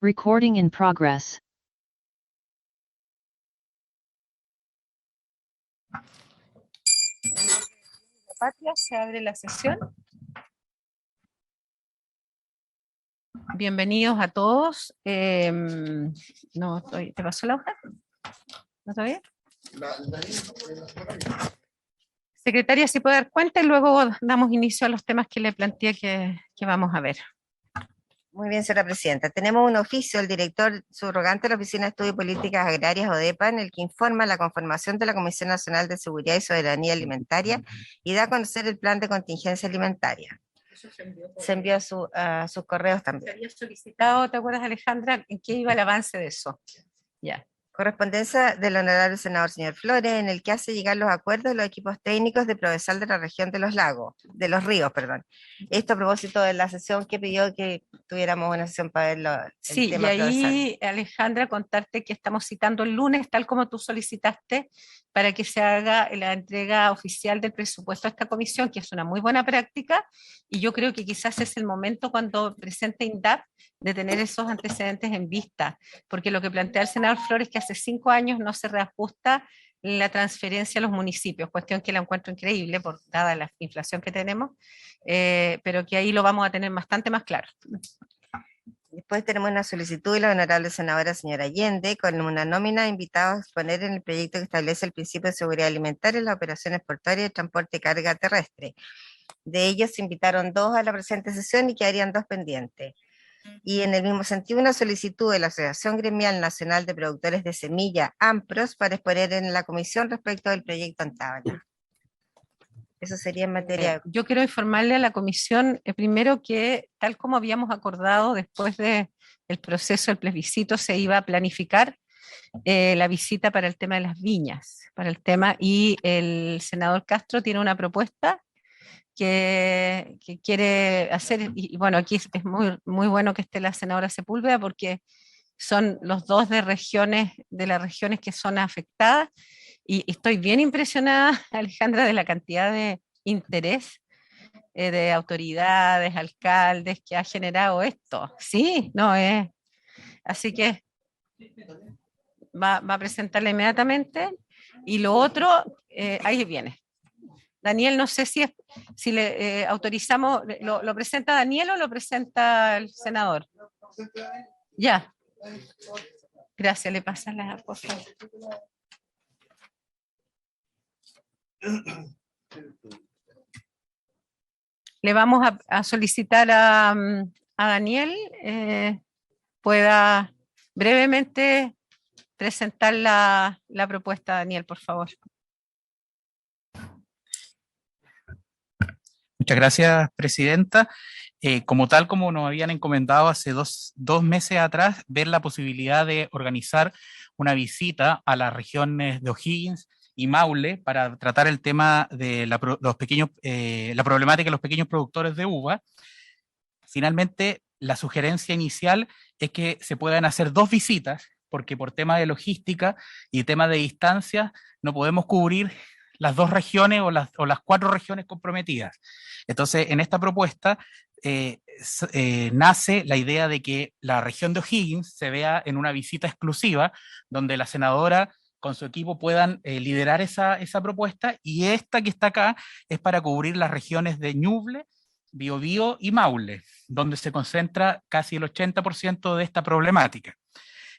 Recording in progress. Patria, se abre la sesión. Bienvenidos a todos. No, ¿te pasó la hoja? ¿No todavía? Secretaria, si puede dar cuenta y luego damos inicio a los temas que le planteé que vamos a ver. Muy bien, señora presidenta. Tenemos un oficio del director subrogante de la Oficina de Estudios y Políticas Agrarias, ODEPA, en el que informa la conformación de la Comisión Nacional de Seguridad y Soberanía Alimentaria y da a conocer el plan de contingencia alimentaria. Se envió a sus correos Se también. había solicitado, ¿te acuerdas, Alejandra, en qué iba el avance de eso? Ya. Correspondencia del honorable senador señor Flores, en el que hace llegar los acuerdos de los equipos técnicos de Prodesal de la región de de los ríos, perdón. Esto a propósito de la sesión que pidió que tuviéramos una sesión para ver el Sí, tema y ahí, Alejandra, contarte que estamos citando el lunes, tal como tú solicitaste, para que se haga la entrega oficial del presupuesto a esta comisión, que es una muy buena práctica, y yo creo que quizás es el momento cuando presente INDAP de tener esos antecedentes en vista, porque lo que plantea el senador Flores es que hace 5 años no se reajusta la transferencia a los municipios, cuestión que la encuentro increíble, dada la inflación que tenemos, pero que ahí lo vamos a tener bastante más claro. Después tenemos una solicitud de la honorable senadora señora Allende con una nómina de invitados a exponer en el proyecto que establece el principio de seguridad alimentaria en las operaciones portuarias de transporte de carga terrestre. De ellos se invitaron 2 a la presente sesión y quedarían 2 pendientes. Y en el mismo sentido, una solicitud de la Asociación Gremial Nacional de Productores de Semilla, AMPROS, para exponer en la comisión respecto del proyecto en tabla. Eso sería en materia. Yo quiero informarle a la comisión, primero que tal como habíamos acordado después del proceso del plebiscito, se iba a planificar la visita para el tema de las viñas, para el tema, y el senador Castro tiene una propuesta que quiere hacer, y bueno, aquí es muy, muy bueno que esté la senadora Sepúlveda porque son los dos de las regiones que son afectadas, y estoy bien impresionada, Alejandra, de la cantidad de interés de autoridades, alcaldes que ha generado esto. Sí, no es. Así que va a presentarla inmediatamente. Y lo otro, ahí viene. Daniel, no sé si le autorizamos, ¿lo presenta Daniel o lo presenta el senador? Ya. Gracias, le pasa la cosa. Le vamos a solicitar a Daniel pueda brevemente presentar la propuesta. Daniel, por favor. Muchas gracias, presidenta. Como nos habían encomendado hace dos meses atrás, ver la posibilidad de organizar una visita a las regiones de O'Higgins y Maule para tratar el tema de la problemática de los pequeños productores de uva. Finalmente, la sugerencia inicial es que se puedan hacer 2 visitas, porque por tema de logística y tema de distancia no podemos cubrir las 2 regiones o las 4 regiones comprometidas. Entonces, en esta propuesta nace la idea de que la región de O'Higgins se vea en una visita exclusiva, donde la senadora con su equipo puedan liderar esa propuesta, y esta que está acá es para cubrir las regiones de Ñuble, Biobío y Maule, donde se concentra casi el 80% de esta problemática.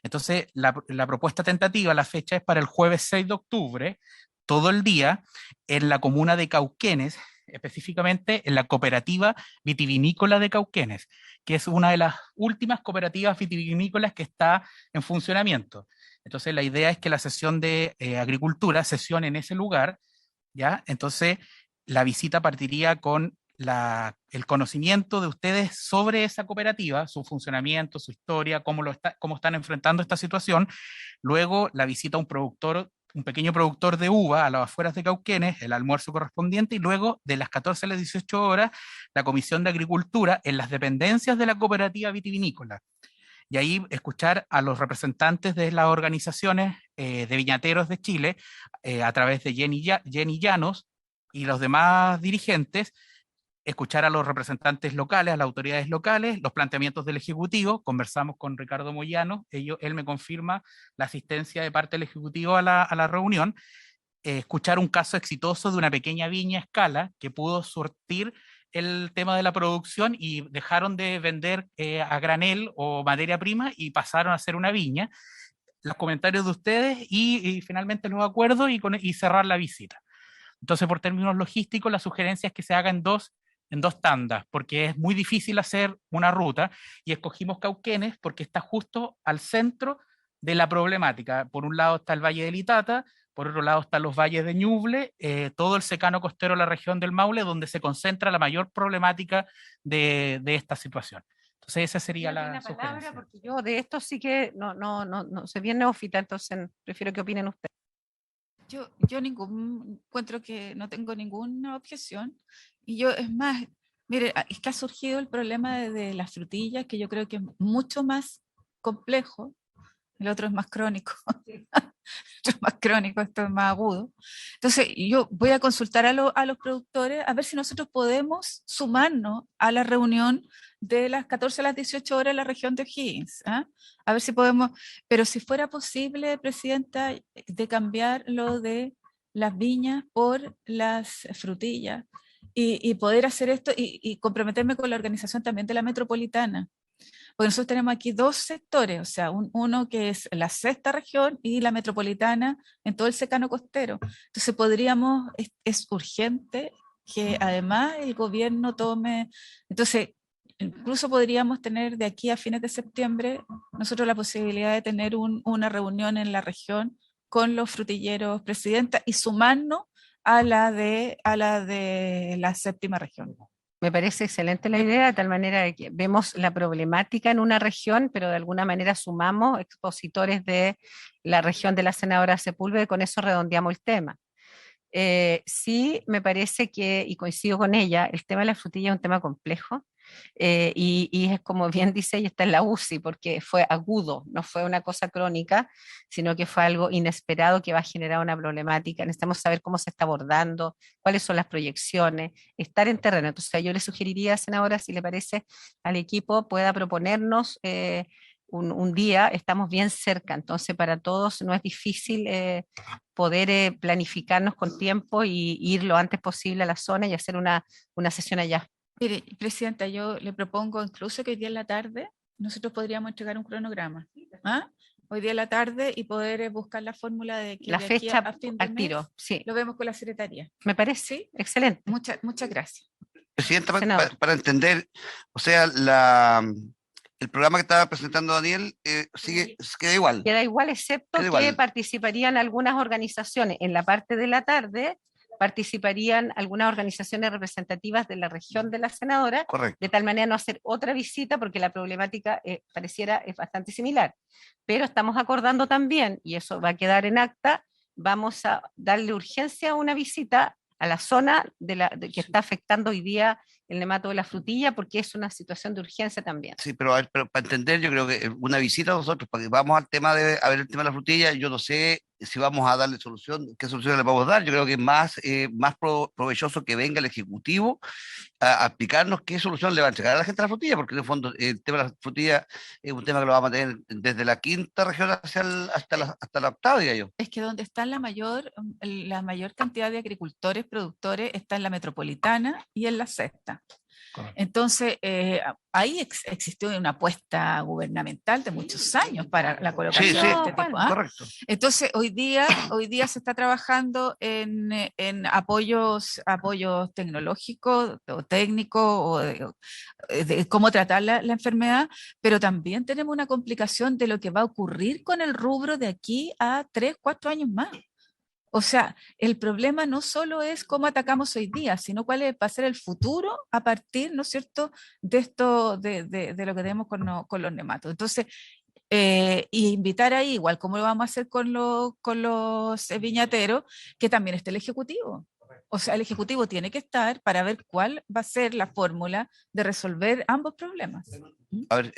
Entonces, la propuesta tentativa, la fecha es para el jueves 6 de octubre, todo el día, en la comuna de Cauquenes, específicamente en la cooperativa vitivinícola de Cauquenes, que es una de las últimas cooperativas vitivinícolas que está en funcionamiento. Entonces, la idea es que la sesión de agricultura sesione en ese lugar, ¿ya? Entonces, la visita partiría con el conocimiento de ustedes sobre esa cooperativa, su funcionamiento, su historia, cómo están enfrentando esta situación. Luego, la visita a un pequeño productor de uva a las afueras de Cauquenes, el almuerzo correspondiente, y luego de las 14 a las 18 horas, la Comisión de Agricultura en las dependencias de la cooperativa vitivinícola. Y ahí escuchar a los representantes de las organizaciones de viñateros de Chile, a través de Jenny Llanos y los demás dirigentes, escuchar a los representantes locales, a las autoridades locales, los planteamientos del Ejecutivo. Conversamos con Ricardo Moyano, él me confirma la asistencia de parte del Ejecutivo a la reunión. Escuchar un caso exitoso de una pequeña viña a escala que pudo surtir el tema de la producción y dejaron de vender a granel o materia prima y pasaron a hacer una viña. Los comentarios de ustedes y finalmente los acuerdos y cerrar la visita. Entonces, por términos logísticos, la sugerencia es que se haga en dos tandas, porque es muy difícil hacer una ruta, y escogimos Cauquenes porque está justo al centro de la problemática. Por un lado está el Valle del Itata, por otro lado están los valles de Ñuble, todo el secano costero de la región del Maule, donde se concentra la mayor problemática de esta situación. Entonces esa sería la sugerencia. Porque yo de esto sí que no soy bien neófita, entonces prefiero que opinen ustedes. Yo encuentro que no tengo ninguna objeción. Y yo, es más, mire, es que ha surgido el problema de las frutillas, que yo creo que es mucho más complejo. El otro es más crónico. Esto es más crónico, esto es más agudo. Entonces, yo voy a consultar a los productores a ver si nosotros podemos sumarnos a la reunión de las 14 a las 18 horas en la región de O'Higgins. A ver si podemos, pero si fuera posible, Presidenta, de cambiar lo de las viñas por las frutillas y poder hacer esto y comprometerme con la organización también de la metropolitana. Porque nosotros tenemos aquí dos sectores, o sea, uno que es la sexta región y la metropolitana en todo el secano costero. Entonces podríamos, es urgente que además el gobierno tome, entonces incluso podríamos tener de aquí a fines de septiembre nosotros la posibilidad de tener una reunión en la región con los frutilleros, Presidenta, y sumarnos a la de la séptima región. Me parece excelente la idea, de tal manera de que vemos la problemática en una región, pero de alguna manera sumamos expositores de la región de la senadora Sepúlveda y con eso redondeamos el tema. Sí, me parece que, y coincido con ella, el tema de la frutilla es un tema complejo, y es como bien dice ella, está en la UCI, porque fue agudo, no fue una cosa crónica, sino que fue algo inesperado que va a generar una problemática. Necesitamos saber cómo se está abordando, cuáles son las proyecciones, estar en terreno. Entonces yo le sugeriría, senadora, si le parece, al equipo pueda proponernos un día, estamos bien cerca, entonces para todos no es difícil poder planificarnos con tiempo y ir lo antes posible a la zona y hacer una sesión allá. Mire, Presidenta, yo le propongo incluso que hoy día en la tarde nosotros podríamos entregar un cronograma. Hoy día en la tarde y poder buscar la fórmula de que la de fecha aquí a fin de al tiro, mes sí. Lo vemos con la Secretaría. Me parece, ¿Sí? Excelente. Muchas gracias. Presidenta, para entender, o sea, el programa que estaba presentando Daniel queda igual. Queda igual, excepto que participarían algunas organizaciones. En la parte de la tarde participarían algunas organizaciones representativas de la región de la senadora, Correcto. De tal manera no hacer otra visita, porque la problemática pareciera es bastante similar. Pero estamos acordando también, y eso va a quedar en acta, vamos a darle urgencia a una visita a la zona que está afectando hoy día el nemato de la frutilla, porque es una situación de urgencia también. Sí, pero para entender, yo creo que una visita a nosotros, porque vamos al tema a ver el tema de la frutilla, yo no sé si vamos a darle solución, qué solución le vamos a dar. Yo creo que es más provechoso que venga el Ejecutivo a explicarnos qué solución le va a entregar a la gente a la frutilla, porque en el fondo el tema de la frutilla es un tema que lo vamos a mantener desde la quinta región hasta la octava, diría yo. Es que donde está la mayor cantidad de agricultores, productores, está en la metropolitana y en la sexta. Entonces, ahí existió una apuesta gubernamental de muchos años para la colocación de este tipo. Correcto. Entonces, hoy día se está trabajando en apoyos tecnológicos o técnicos o de cómo tratar la enfermedad, pero también tenemos una complicación de lo que va a ocurrir con el rubro de aquí a 3, 4 años más. O sea, el problema no solo es cómo atacamos hoy día, sino cuál va a ser el futuro a partir, ¿no es cierto?, de esto, de lo que tenemos con los nematos. Entonces, y invitar ahí, igual como lo vamos a hacer con los viñateros, que también esté el Ejecutivo. O sea, el Ejecutivo tiene que estar para ver cuál va a ser la fórmula de resolver ambos problemas. A ver,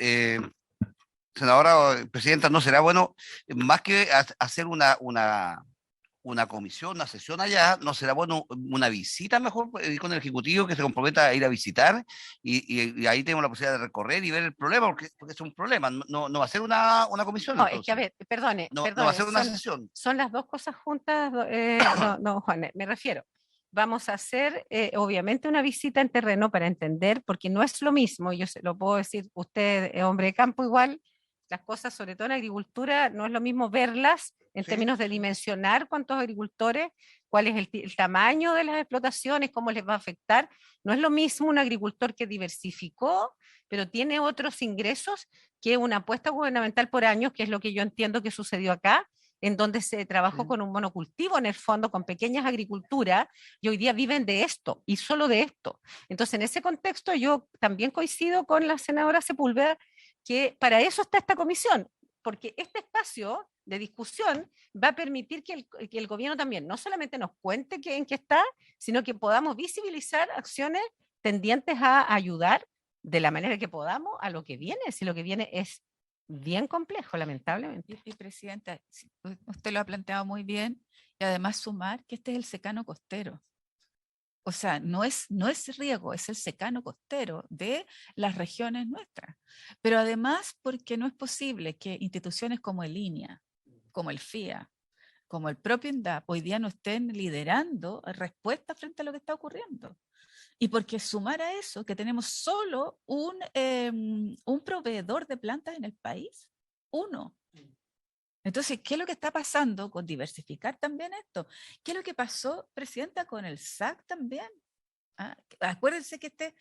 senadora o presidenta, ¿no será bueno, más que hacer una una comisión, una sesión allá, ¿no será bueno una visita mejor con el Ejecutivo que se comprometa a ir a visitar y ahí tenemos la posibilidad de recorrer y ver el problema, porque es un problema, no va a ser una comisión No, es que a entonces, ver, perdone, no va a perdone, ser una sesión. son las dos cosas juntas, no, Juan, me refiero. Vamos a hacer obviamente una visita en terreno para entender, porque no es lo mismo, yo se lo puedo decir, usted es hombre de campo igual, las cosas, sobre todo en agricultura, no es lo mismo verlas en Sí. términos de dimensionar cuántos agricultores, cuál es el tamaño de las explotaciones, cómo les va a afectar. No es lo mismo un agricultor que diversificó, pero tiene otros ingresos que una apuesta gubernamental por años, que es lo que yo entiendo que sucedió acá, en donde se trabajó con un monocultivo en el fondo, con pequeñas agriculturas, y hoy día viven de esto y solo de esto. Entonces, en ese contexto, yo también coincido con la senadora Sepúlveda que para eso está esta comisión, porque este espacio de discusión va a permitir que el gobierno también no solamente nos cuente en qué está, sino que podamos visibilizar acciones tendientes a ayudar de la manera que podamos a lo que viene, si lo que viene es bien complejo, lamentablemente. Y Presidenta, usted lo ha planteado muy bien, y además sumar que este es el secano costero. O sea, no es riego, es el secano costero de las regiones nuestras. Pero además porque no es posible que instituciones como el INEA, como el FIA, como el propio INDAP, hoy día no estén liderando respuestas frente a lo que está ocurriendo. Y porque sumar a eso que tenemos solo un proveedor de plantas en el país, uno. Entonces, ¿qué es lo que está pasando con diversificar también esto? ¿Qué es lo que pasó, Presidenta, con el SAC también? ¿Ah? Acuérdense que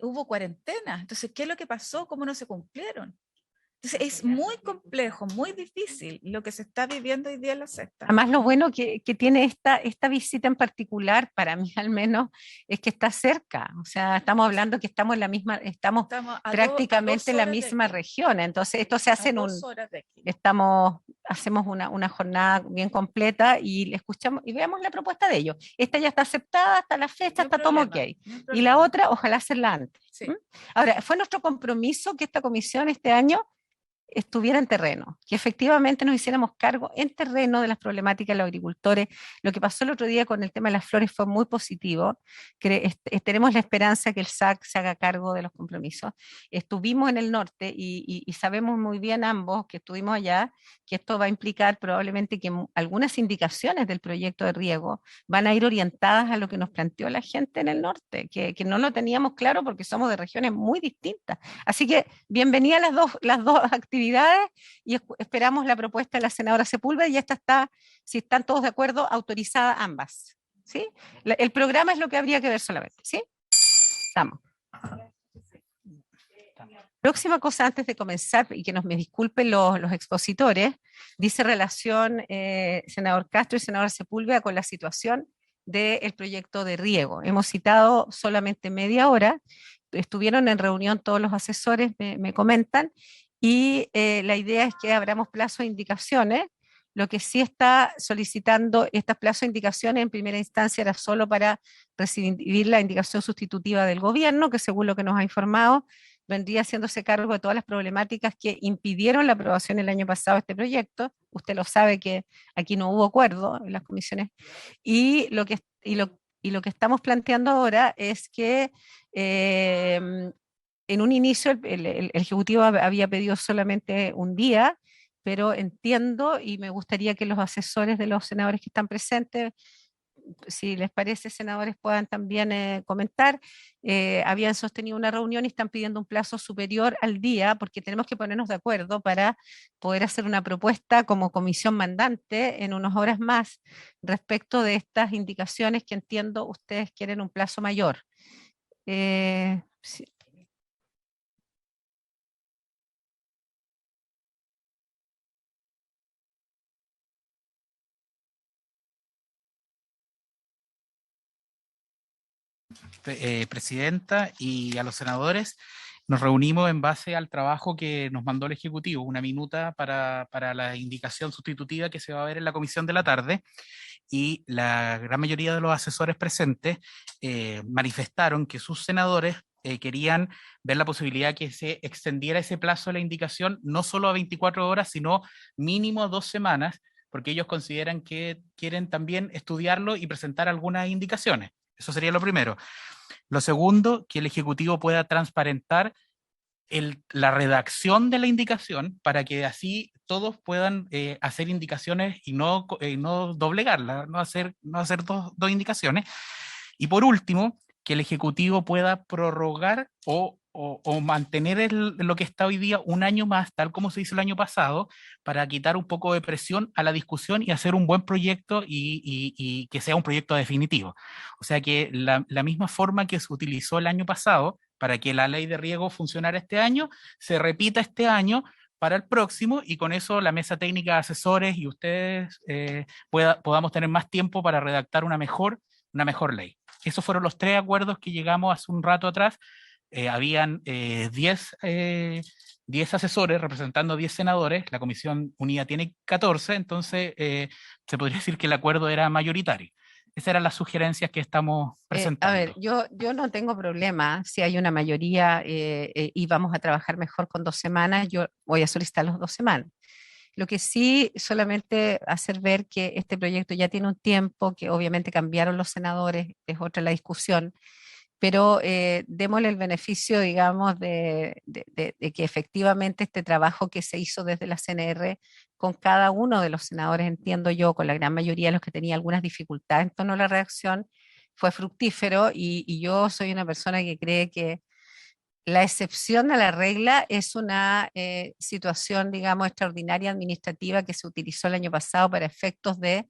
hubo cuarentena. Entonces, ¿qué es lo que pasó? ¿Cómo no se cumplieron? Entonces, es muy complejo, muy difícil lo que se está viviendo hoy día en la sexta. Además, lo bueno que tiene esta visita en particular, para mí al menos, es que está cerca. O sea, estamos hablando que estamos en la misma, estamos prácticamente en la misma región. Entonces, esto se hace hacemos una jornada bien completa y le escuchamos y veamos la propuesta de ellos. Esta ya está aceptada hasta la fecha, está todo ok. Y la otra, ojalá hacerla antes. Sí. Ahora, fue nuestro compromiso que esta comisión este año estuviera en terreno, que efectivamente nos hiciéramos cargo en terreno de las problemáticas de los agricultores. Lo que pasó el otro día con el tema de las flores fue muy positivo. Tenemos la esperanza que el SAC se haga cargo de los compromisos. Estuvimos en el norte y sabemos muy bien ambos que estuvimos allá que esto va a implicar probablemente que algunas indicaciones del proyecto de riego van a ir orientadas a lo que nos planteó la gente en el norte, que no lo teníamos claro porque somos de regiones muy distintas. Así que bienvenida las dos actividades y esperamos la propuesta de la senadora Sepúlveda y esta está, si están todos de acuerdo, autorizada ambas. ¿Sí? El programa es lo que habría que ver solamente. ¿Sí? Estamos. Próxima cosa antes de comenzar, y que me disculpen los expositores, dice relación senador Castro y senadora Sepúlveda con la situación del proyecto de riego. Hemos citado solamente media hora, estuvieron en reunión todos los asesores, me comentan, y la idea es que abramos plazo de indicaciones. Lo que sí está solicitando estos plazos de indicaciones en primera instancia era solo para recibir la indicación sustitutiva del gobierno, que según lo que nos ha informado, vendría haciéndose cargo de todas las problemáticas que impidieron la aprobación el año pasado de este proyecto. Usted lo sabe que aquí no hubo acuerdo en las comisiones. Y lo que estamos planteando ahora es que en un inicio el Ejecutivo había pedido solamente un día, pero entiendo y me gustaría que los asesores de los senadores que están presentes, si les parece, senadores, puedan también comentar. Habían sostenido una reunión y están pidiendo un plazo superior al día porque tenemos que ponernos de acuerdo para poder hacer una propuesta como comisión mandante en unas horas más respecto de estas indicaciones que entiendo ustedes quieren un plazo mayor. Sí. Presidenta, y a los senadores, nos reunimos en base al trabajo que nos mandó el Ejecutivo, una minuta para la indicación sustitutiva que se va a ver en la comisión de la tarde, y la gran mayoría de los asesores presentes manifestaron que sus senadores querían ver la posibilidad que se extendiera ese plazo de la indicación no solo a 24 horas, sino mínimo a 2 semanas, porque ellos consideran que quieren también estudiarlo y presentar algunas indicaciones. Eso sería lo primero. Lo segundo, que el Ejecutivo pueda transparentar la redacción de la indicación para que así todos puedan hacer indicaciones y no doblegarla, no hacer dos indicaciones. Y por último, que el Ejecutivo pueda prorrogar o mantener lo que está hoy día un año más, tal como se hizo el año pasado, para quitar un poco de presión a la discusión y hacer un buen proyecto y que sea un proyecto definitivo. O sea que la misma forma que se utilizó el año pasado para que la ley de riego funcionara este año, se repita este año para el próximo, y con eso la mesa técnica de asesores y ustedes podamos tener más tiempo para redactar una mejor ley. Esos fueron los 3 acuerdos que llegamos hace un rato atrás. Habían 10 asesores representando 10 senadores, la Comisión Unida tiene 14, entonces se podría decir que el acuerdo era mayoritario. Esas eran las sugerencias que estamos presentando. A ver, yo no tengo problema si hay una mayoría y vamos a trabajar mejor con 2 semanas, yo voy a solicitar las 2 semanas. Lo que sí, solamente hacer ver que este proyecto ya tiene un tiempo, que obviamente cambiaron los senadores, es otra la discusión, pero démosle el beneficio, digamos, de que efectivamente este trabajo que se hizo desde la CNR con cada uno de los senadores, entiendo yo, con la gran mayoría de los que tenía algunas dificultades en torno a la redacción, fue fructífero y yo soy una persona que cree que la excepción a la regla es una situación, digamos, extraordinaria administrativa que se utilizó el año pasado para efectos de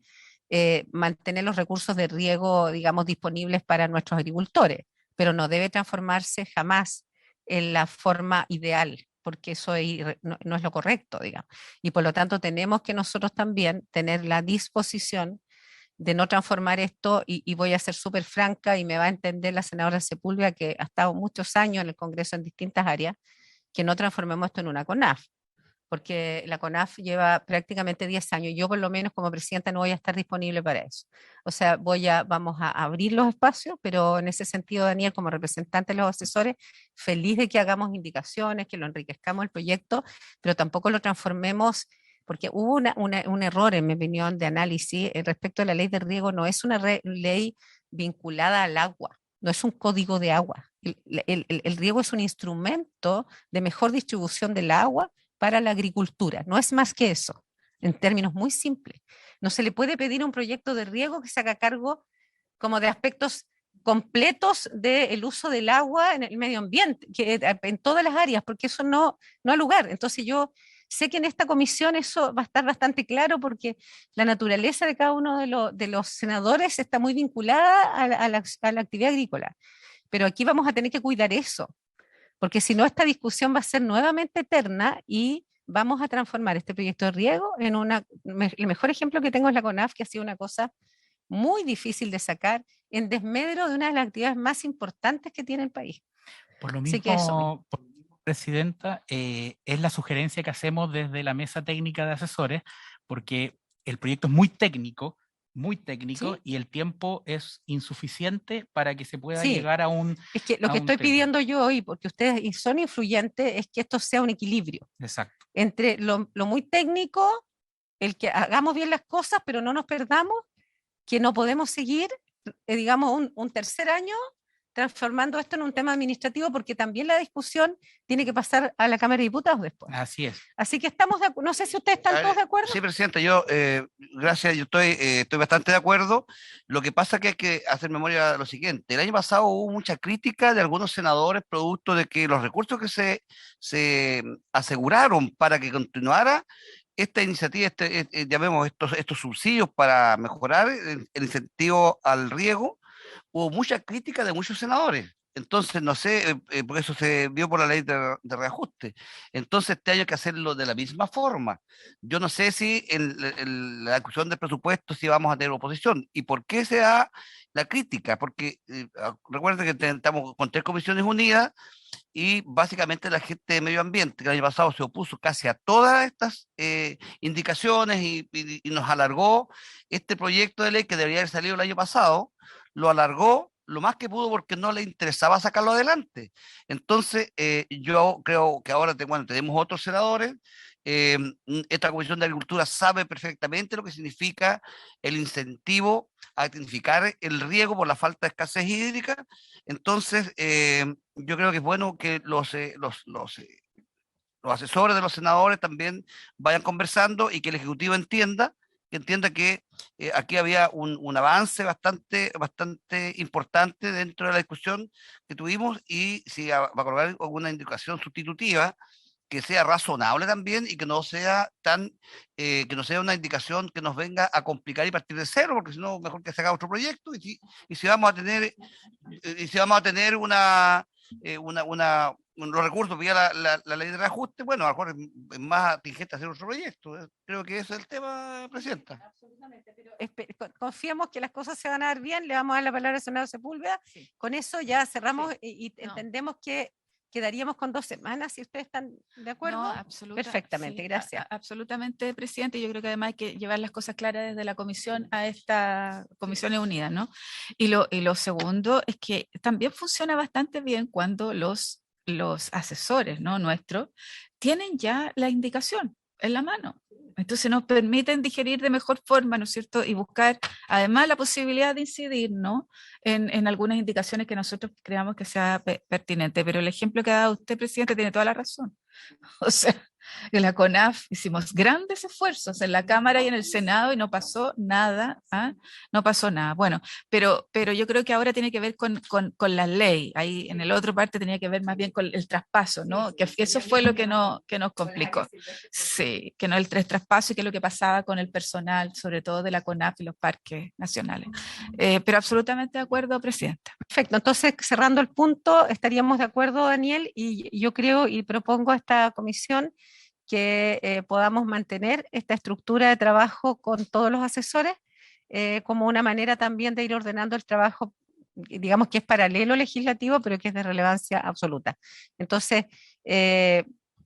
mantener los recursos de riego, digamos, disponibles para nuestros agricultores, pero no debe transformarse jamás en la forma ideal, porque eso no es lo correcto, digamos. Y por lo tanto tenemos que nosotros también tener la disposición de no transformar esto, y voy a ser súper franca y me va a entender la senadora Sepúlveda, que ha estado muchos años en el Congreso en distintas áreas, que no transformemos esto en una CONAF, porque la CONAF lleva prácticamente 10 años y yo por lo menos como presidenta no voy a estar disponible para eso. O sea, vamos a abrir los espacios, pero en ese sentido, Daniel, como representante de los asesores, feliz de que hagamos indicaciones, que lo enriquezcamos el proyecto, pero tampoco lo transformemos, porque hubo un error, en mi opinión, de análisis respecto a la ley de riego. No es una ley vinculada al agua, no es un código de agua. El riego es un instrumento de mejor distribución del agua para la agricultura, no es más que eso, en términos muy simples. No se le puede pedir a un proyecto de riego que se haga cargo como de aspectos completos del uso del agua en el medio ambiente, en todas las áreas, porque eso no ha lugar. Entonces yo sé que en esta comisión eso va a estar bastante claro, porque la naturaleza de cada uno de los senadores está muy vinculada a la actividad agrícola. Pero aquí vamos a tener que cuidar eso, porque si no, esta discusión va a ser nuevamente eterna y vamos a transformar este proyecto de riego en el mejor ejemplo que tengo es la CONAF, que ha sido una cosa muy difícil de sacar en desmedro de una de las actividades más importantes que tiene el país. Por lo mismo, Presidenta, es la sugerencia que hacemos desde la mesa técnica de asesores, porque el proyecto es muy técnico, ¿sí? Y el tiempo es insuficiente para que se pueda llegar a un... Es que lo que estoy pidiendo yo hoy, porque ustedes son influyentes, es que esto sea un equilibrio. Exacto. Entre lo muy técnico, el que hagamos bien las cosas, pero no nos perdamos, que no podemos seguir, digamos, un tercer año transformando esto en un tema administrativo, porque también la discusión tiene que pasar a la Cámara de Diputados después. Así es. Así que estamos no sé si ustedes están todos de acuerdo. Sí, Presidenta, yo, gracias, yo estoy bastante de acuerdo. Lo que pasa es que hay que hacer memoria de lo siguiente. El año pasado hubo mucha crítica de algunos senadores producto de que los recursos que se aseguraron para que continuara esta iniciativa, llamemos estos subsidios para mejorar el incentivo al riego, hubo mucha crítica de muchos senadores. Entonces, no sé, por eso se vio por la ley de reajuste. Entonces, este año hay que hacerlo de la misma forma. Yo no sé si en la discusión del presupuesto si vamos a tener oposición. ¿Y por qué se da la crítica? Porque recuerden que estamos con 3 comisiones unidas y básicamente la gente de medio ambiente, que el año pasado se opuso casi a todas estas indicaciones y nos alargó este proyecto de ley que debería haber salido el año pasado, lo alargó, lo más que pudo porque no le interesaba sacarlo adelante. Entonces, yo creo que ahora bueno, tenemos otros senadores. Esta Comisión de Agricultura sabe perfectamente lo que significa el incentivo a tecnificar el riego por la falta de escasez hídrica. Entonces, yo creo que es bueno que los asesores de los senadores también vayan conversando y que el Ejecutivo entienda que aquí había un avance bastante importante dentro de la discusión que tuvimos, y si va a colocar alguna indicación sustitutiva que sea razonable también y que no sea que no sea una indicación que nos venga a complicar y partir de cero, porque si no, mejor que se haga otro proyecto. Y si vamos a tener, los recursos vía la ley de reajuste, bueno, a lo mejor es más atingente hacer otro proyecto. Creo que ese es el tema, Presidenta. Absolutamente, pero confiemos que las cosas se van a dar bien. Le vamos a dar la palabra al senador Sepúlveda. Sí. Con eso ya cerramos, y entendemos que quedaríamos con 2 semanas, si ustedes están de acuerdo. No, absolutamente. Perfectamente, gracias. Absolutamente, presidente. Yo creo que además hay que llevar las cosas claras desde la comisión a esta Comisiones Unidas, ¿no? Y lo segundo es que también funciona bastante bien cuando los asesores, ¿no?, nuestros tienen ya la indicación en la mano. Entonces nos permiten digerir de mejor forma, ¿no es cierto? Y buscar además la posibilidad de incidir, ¿no?, en algunas indicaciones que nosotros creamos que sea pertinente. Pero el ejemplo que ha dado usted, presidente, tiene toda la razón. O sea, en la CONAF hicimos grandes esfuerzos en la Cámara y en el Senado y no pasó nada, ¿ah? No pasó nada. Bueno, pero yo creo que ahora tiene que ver con la ley. Ahí en el otro parte tenía que ver más bien con el traspaso, ¿no? Que eso fue lo que nos complicó. Sí, que no el traspaso y que es lo que pasaba con el personal, sobre todo de la CONAF y los parques nacionales. Pero absolutamente de acuerdo, Presidenta. Perfecto, entonces cerrando el punto, estaríamos de acuerdo, Daniel, y yo creo y propongo a esta comisión que podamos mantener esta estructura de trabajo con todos los asesores, como una manera también de ir ordenando el trabajo, digamos que es paralelo legislativo, pero que es de relevancia absoluta. Entonces,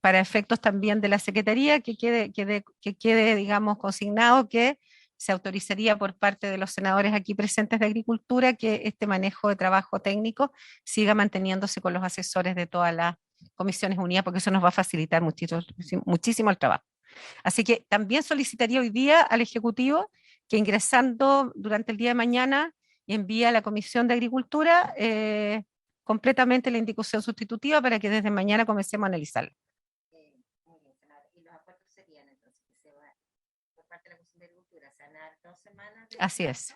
para efectos también de la Secretaría, que quede, digamos, consignado que se autorizaría por parte de los senadores aquí presentes de Agricultura que este manejo de trabajo técnico siga manteniéndose con los asesores de todas las Comisiones Unidas, porque eso nos va a facilitar muchísimo el trabajo. Así que también solicitaría hoy día al Ejecutivo que, ingresando durante el día de mañana, envíe a la Comisión de Agricultura completamente la indicación sustitutiva para que desde mañana comencemos a analizarla. Y los acuerdos serían entonces que se va por parte de la Comisión de Agricultura, se van a dar 2 semanas. Así es.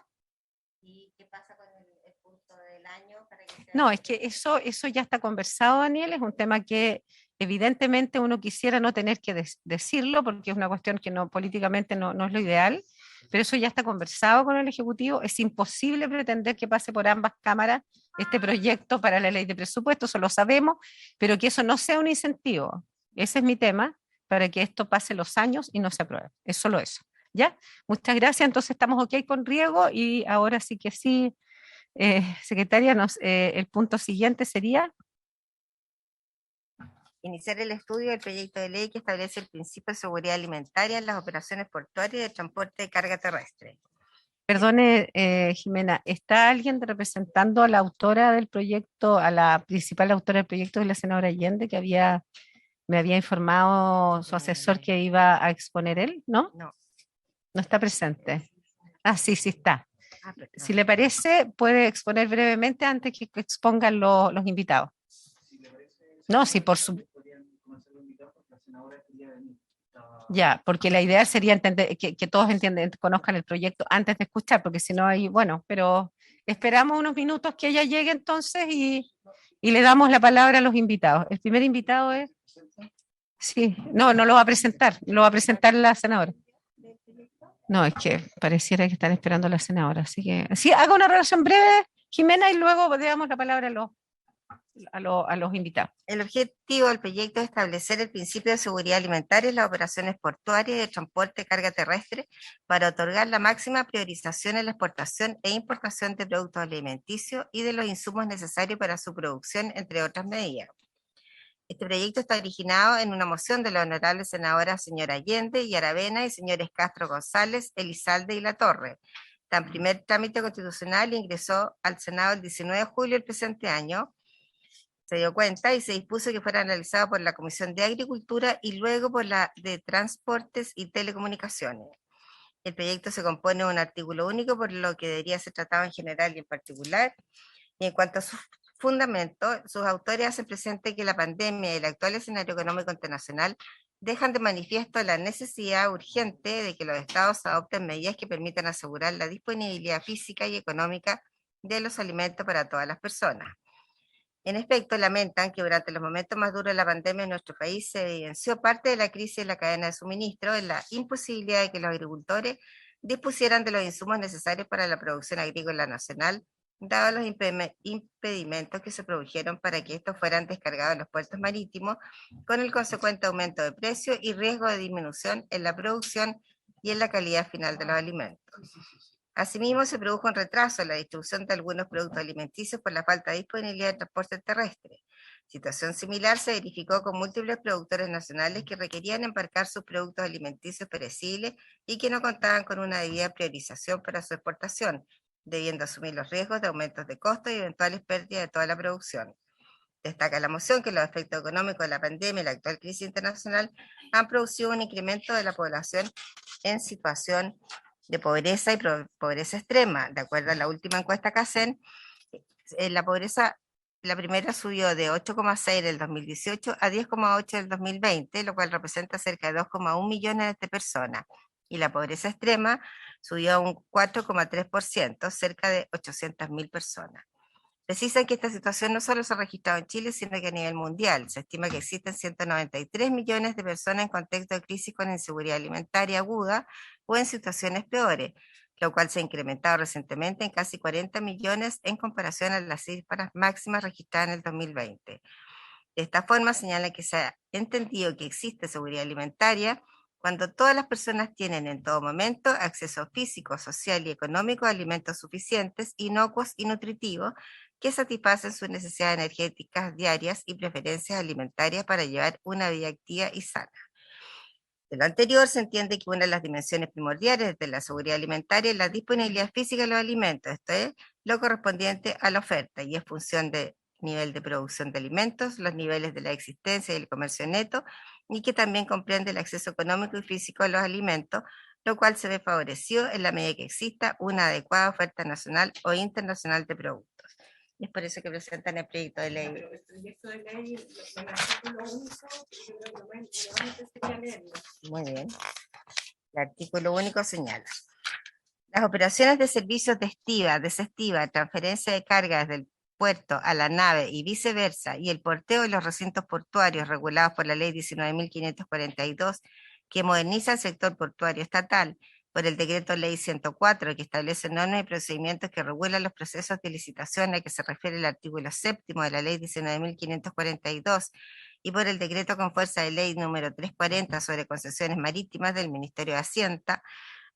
¿Y qué pasa con el punto del año? Para que sea... No, es que eso ya está conversado, Daniel. Es un tema que evidentemente uno quisiera no tener que decirlo, porque es una cuestión que políticamente no es lo ideal, pero eso ya está conversado con el Ejecutivo. Es imposible pretender que pase por ambas cámaras este proyecto para la ley de presupuesto, eso lo sabemos, pero que eso no sea un incentivo. Ese es mi tema, para que esto pase los años y no se apruebe. Es solo eso. ¿Ya? Muchas gracias. Entonces estamos ok con riego, y ahora sí que sí, secretaria, el punto siguiente sería... Iniciar el estudio del proyecto de ley que establece el principio de seguridad alimentaria en las operaciones portuarias y de transporte de carga terrestre. Perdone, Jimena, ¿está alguien representando a la autora del proyecto, a la principal autora del proyecto, de la senadora Allende, que me había informado su asesor que iba a exponer él? ¿No? No. No está presente. Ah, sí está. Si le parece, puede exponer brevemente antes que expongan los invitados. No, sí, por su... Ya, porque la idea sería entender, que todos conozcan el proyecto antes de escuchar, porque si no hay, bueno, pero esperamos unos minutos que ella llegue entonces y le damos la palabra a los invitados. El primer invitado es... Sí, no lo va a presentar, lo va a presentar la senadora. No, es que pareciera que están esperando a la senadora, así que... Sí, haga una relación breve, Jimena, y luego le damos la palabra a los invitados. El objetivo del proyecto es establecer el principio de seguridad alimentaria en las operaciones portuarias y de transporte de carga terrestre para otorgar la máxima priorización en la exportación e importación de productos alimenticios y de los insumos necesarios para su producción, entre otras medidas. Este proyecto está originado en una moción de la honorable senadora señora Allende y Aravena y señores Castro González, Elizalde y Latorre, Está en primer trámite constitucional, ingresó al Senado el 19 de julio del presente año. Se dio cuenta y se dispuso que fuera analizado por la Comisión de Agricultura y luego por la de Transportes y Telecomunicaciones. El proyecto se compone de un artículo único, por lo que debería ser tratado en general y en particular. Y en cuanto a sus fundamentos, sus autores hacen presente que la pandemia y el actual escenario económico internacional dejan de manifiesto la necesidad urgente de que los estados adopten medidas que permitan asegurar la disponibilidad física y económica de los alimentos para todas las personas. En efecto, lamentan que durante los momentos más duros de la pandemia en nuestro país se evidenció parte de la crisis de la cadena de suministro en la imposibilidad de que los agricultores dispusieran de los insumos necesarios para la producción agrícola nacional, dados los impedimentos que se produjeron para que estos fueran descargados en los puertos marítimos, con el consecuente aumento de precios y riesgo de disminución en la producción y en la calidad final de los alimentos. Asimismo, se produjo un retraso en la distribución de algunos productos alimenticios por la falta de disponibilidad de transporte terrestre. Situación similar se verificó con múltiples productores nacionales que requerían embarcar sus productos alimenticios perecibles y que no contaban con una debida priorización para su exportación, debiendo asumir los riesgos de aumentos de costos y eventuales pérdidas de toda la producción. Destaca la moción que los efectos económicos de la pandemia y la actual crisis internacional han producido un incremento de la población en situación de pobreza y pobreza extrema. De acuerdo a la última encuesta CACEN, la pobreza, la primera subió de 8,6 del 2018 a 10,8 del 2020, lo cual representa cerca de 2,1 millones de personas. Y la pobreza extrema subió a un 4,3%, cerca de 800.000 personas. Precisan que esta situación no solo se ha registrado en Chile, sino que a nivel mundial. Se estima que existen 193 millones de personas en contexto de crisis con inseguridad alimentaria aguda o en situaciones peores, lo cual se ha incrementado recientemente en casi 40 millones en comparación a las cifras máximas registradas en el 2020. De esta forma señala que se ha entendido que existe seguridad alimentaria cuando todas las personas tienen en todo momento acceso físico, social y económico a alimentos suficientes, inocuos y nutritivos que satisfacen sus necesidades energéticas diarias y preferencias alimentarias para llevar una vida activa y sana. De lo anterior se entiende que una de las dimensiones primordiales de la seguridad alimentaria es la disponibilidad física de los alimentos, esto es, lo correspondiente a la oferta, y es función del nivel de producción de alimentos, los niveles de la existencia y el comercio neto, y que también comprende el acceso económico y físico a los alimentos, lo cual se ve favorecido en la medida que exista una adecuada oferta nacional o internacional de productos. Y es por eso que presentan el proyecto de ley. Pero el proyecto de ley, el artículo único, yo creo que lo sería leerlo. Muy bien. El artículo único señala: las operaciones de servicios de estiva, desestiva, transferencia de carga desde el puerto a la nave y viceversa, y el porteo de los recintos portuarios regulados por la ley 19.542, que moderniza el sector portuario estatal, por el decreto ley 104, que establece normas y procedimientos que regulan los procesos de licitación a que se refiere el artículo 7º de la ley 19.542, y por el decreto con fuerza de ley número 340 sobre concesiones marítimas del Ministerio de Hacienda,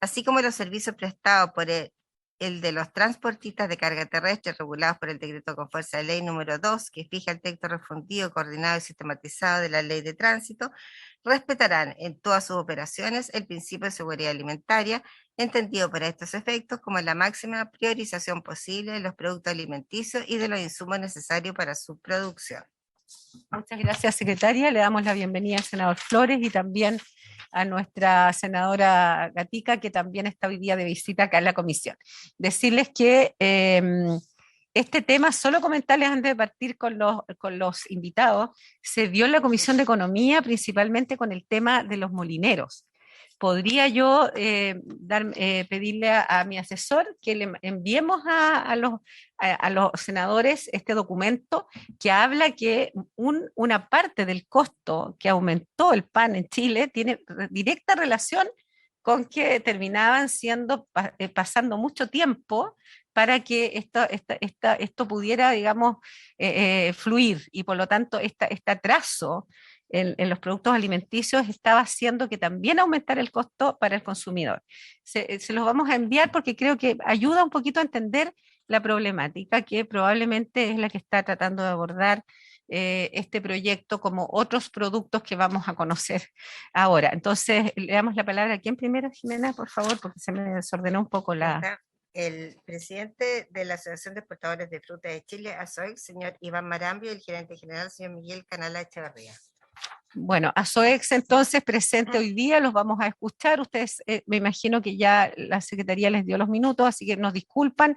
así como los servicios prestados por el de los transportistas de carga terrestre regulados por el decreto con fuerza de ley número 2, que fija el texto refundido, coordinado y sistematizado de la ley de tránsito, respetarán en todas sus operaciones el principio de seguridad alimentaria, entendido para estos efectos como la máxima priorización posible de los productos alimenticios y de los insumos necesarios para su producción. Muchas gracias, secretaria. Le damos la bienvenida al senador Flores y también a nuestra senadora Gatica, que también está hoy día de visita acá en la comisión. Decirles que este tema, solo comentarles antes de partir con los invitados, se dio en la Comisión de Economía, principalmente con el tema de los molineros. ¿Podría yo pedirle a mi asesor que le enviemos a los senadores este documento que habla que una parte del costo que aumentó el pan en Chile tiene directa relación con que terminaban pasando mucho tiempo para que esto pudiera, digamos, fluir, y por lo tanto este atraso en los productos alimenticios estaba haciendo que también aumentara el costo para el consumidor. Se los vamos a enviar porque creo que ayuda un poquito a entender la problemática que probablemente es la que está tratando de abordar este proyecto, como otros productos que vamos a conocer ahora. Entonces, le damos la palabra a quién primero, Jimena, por favor, porque se me desordenó un poco la... el presidente de la Asociación de Exportadores de Fruta de Chile, ASOEX, señor Iván Marambio, y el gerente general, señor Miguel Canala Echeverría. Bueno, ASOEX entonces presente hoy día, los vamos a escuchar. Ustedes, me imagino que ya la Secretaría les dio los minutos, así que nos disculpan,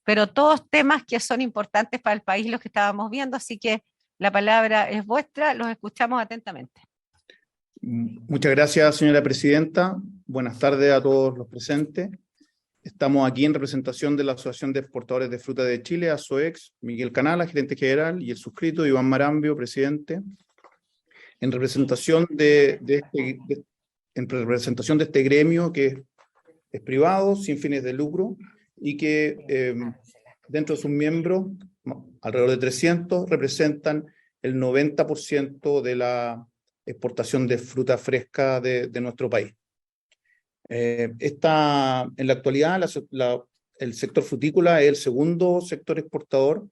pero todos temas que son importantes para el país los que estábamos viendo, así que la palabra es vuestra, los escuchamos atentamente. Muchas gracias, señora presidenta. Buenas tardes a todos los presentes. Estamos aquí en representación de la Asociación de Exportadores de Fruta de Chile, ASOEX, Miguel Canala, gerente general, y el suscrito Iván Marambio, presidente. En representación de este gremio que es privado, sin fines de lucro, y que dentro de sus miembros, alrededor de 300, representan el 90% de la exportación de fruta fresca de nuestro país. En la actualidad, el sector frutícola es el segundo sector exportador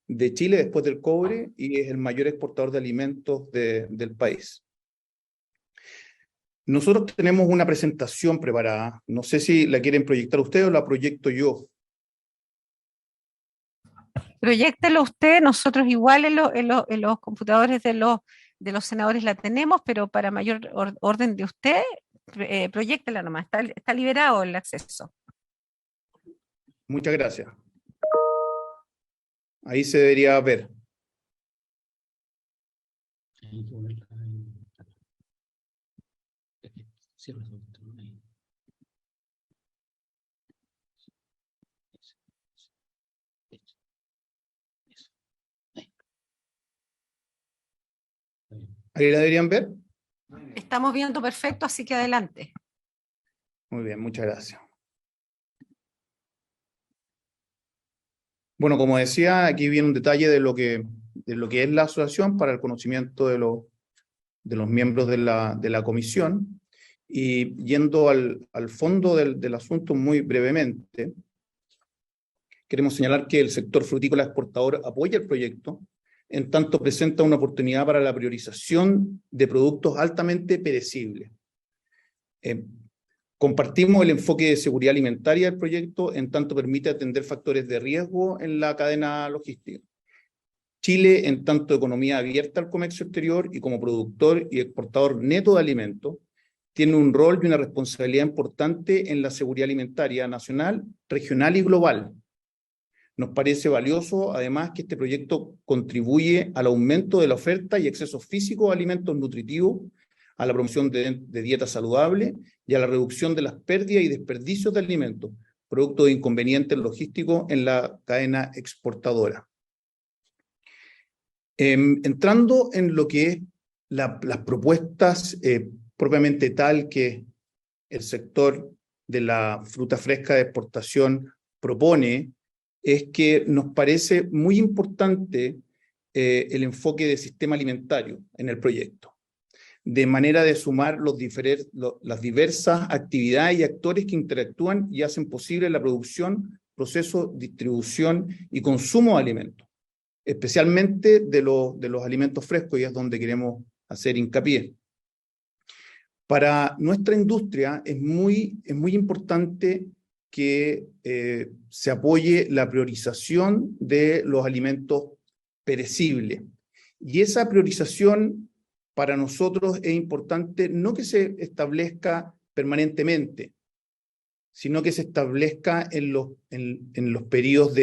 de Chile después del cobre y es el mayor exportador de alimentos del país. Nosotros tenemos una presentación preparada. No sé si la quieren proyectar ustedes o la proyecto yo. Proyéctelo usted, nosotros igual en los computadores de los senadores la tenemos, pero para mayor orden de usted, proyéctela nomás, está liberado el acceso. Muchas gracias. Ahí se debería ver. ¿Ahí la deberían ver? Estamos viendo perfecto, así que adelante. Muy bien, muchas gracias. Bueno, como decía, aquí viene un detalle de lo que es la asociación para el conocimiento de los miembros de la comisión. Y yendo al fondo del asunto muy brevemente, queremos señalar que el sector frutícola exportador apoya el proyecto, en tanto presenta una oportunidad para la priorización de productos altamente perecibles. Compartimos el enfoque de seguridad alimentaria del proyecto, en tanto permite atender factores de riesgo en la cadena logística. Chile, en tanto economía abierta al comercio exterior y como productor y exportador neto de alimentos, tiene un rol y una responsabilidad importante en la seguridad alimentaria nacional, regional y global. Nos parece valioso, además, que este proyecto contribuye al aumento de la oferta y acceso físico a alimentos nutritivos, a la promoción de dieta saludable y a la reducción de las pérdidas y desperdicios de alimentos, producto de inconvenientes logísticos en la cadena exportadora. Entrando en lo que es las propuestas propiamente tal que el sector de la fruta fresca de exportación propone, es que nos parece muy importante el enfoque de sistema alimentario en el proyecto, de manera de sumar las diversas actividades y actores que interactúan y hacen posible la producción, proceso, distribución y consumo de alimentos, especialmente de los alimentos frescos, y es donde queremos hacer hincapié. Para nuestra industria es muy importante que se apoye la priorización de los alimentos perecibles. Y esa priorización para nosotros es importante no que se establezca permanentemente, sino que se establezca en los periodos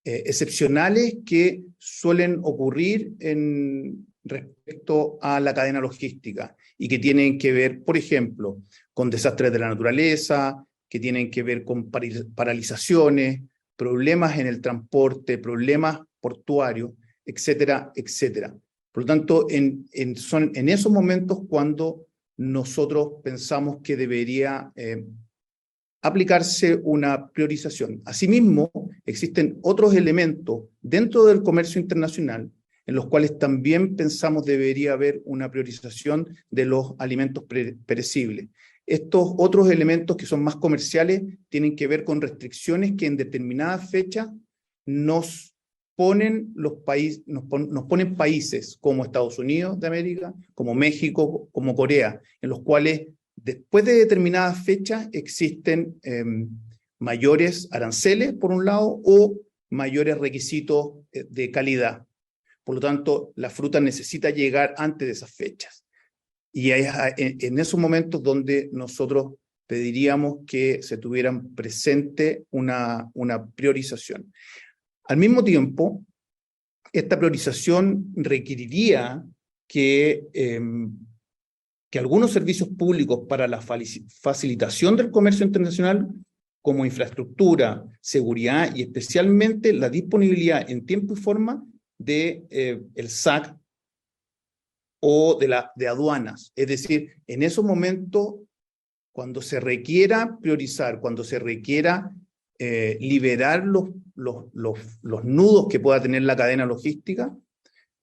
excepcionales que suelen ocurrir respecto a la cadena logística y que tienen que ver, por ejemplo, con desastres de la naturaleza, que tienen que ver con paralizaciones, problemas en el transporte, problemas portuarios, etcétera, etcétera. Por lo tanto, son en esos momentos cuando nosotros pensamos que debería aplicarse una priorización. Asimismo, existen otros elementos dentro del comercio internacional en los cuales también pensamos debería haber una priorización de los alimentos perecibles. Estos otros elementos que son más comerciales tienen que ver con restricciones que en determinadas fechas nos ponen países como Estados Unidos de América, como México, como Corea, en los cuales después de determinadas fechas existen mayores aranceles, por un lado, o mayores requisitos de calidad. Por lo tanto, la fruta necesita llegar antes de esas fechas. Y en esos momentos donde nosotros pediríamos que se tuvieran presente una priorización. Al mismo tiempo, esta priorización requeriría que algunos servicios públicos para la facilitación del comercio internacional, como infraestructura, seguridad y especialmente la disponibilidad en tiempo y forma de el SAC o de aduanas. Es decir, en esos momentos, cuando se requiera priorizar, cuando se requiera liberar los nudos que pueda tener la cadena logística,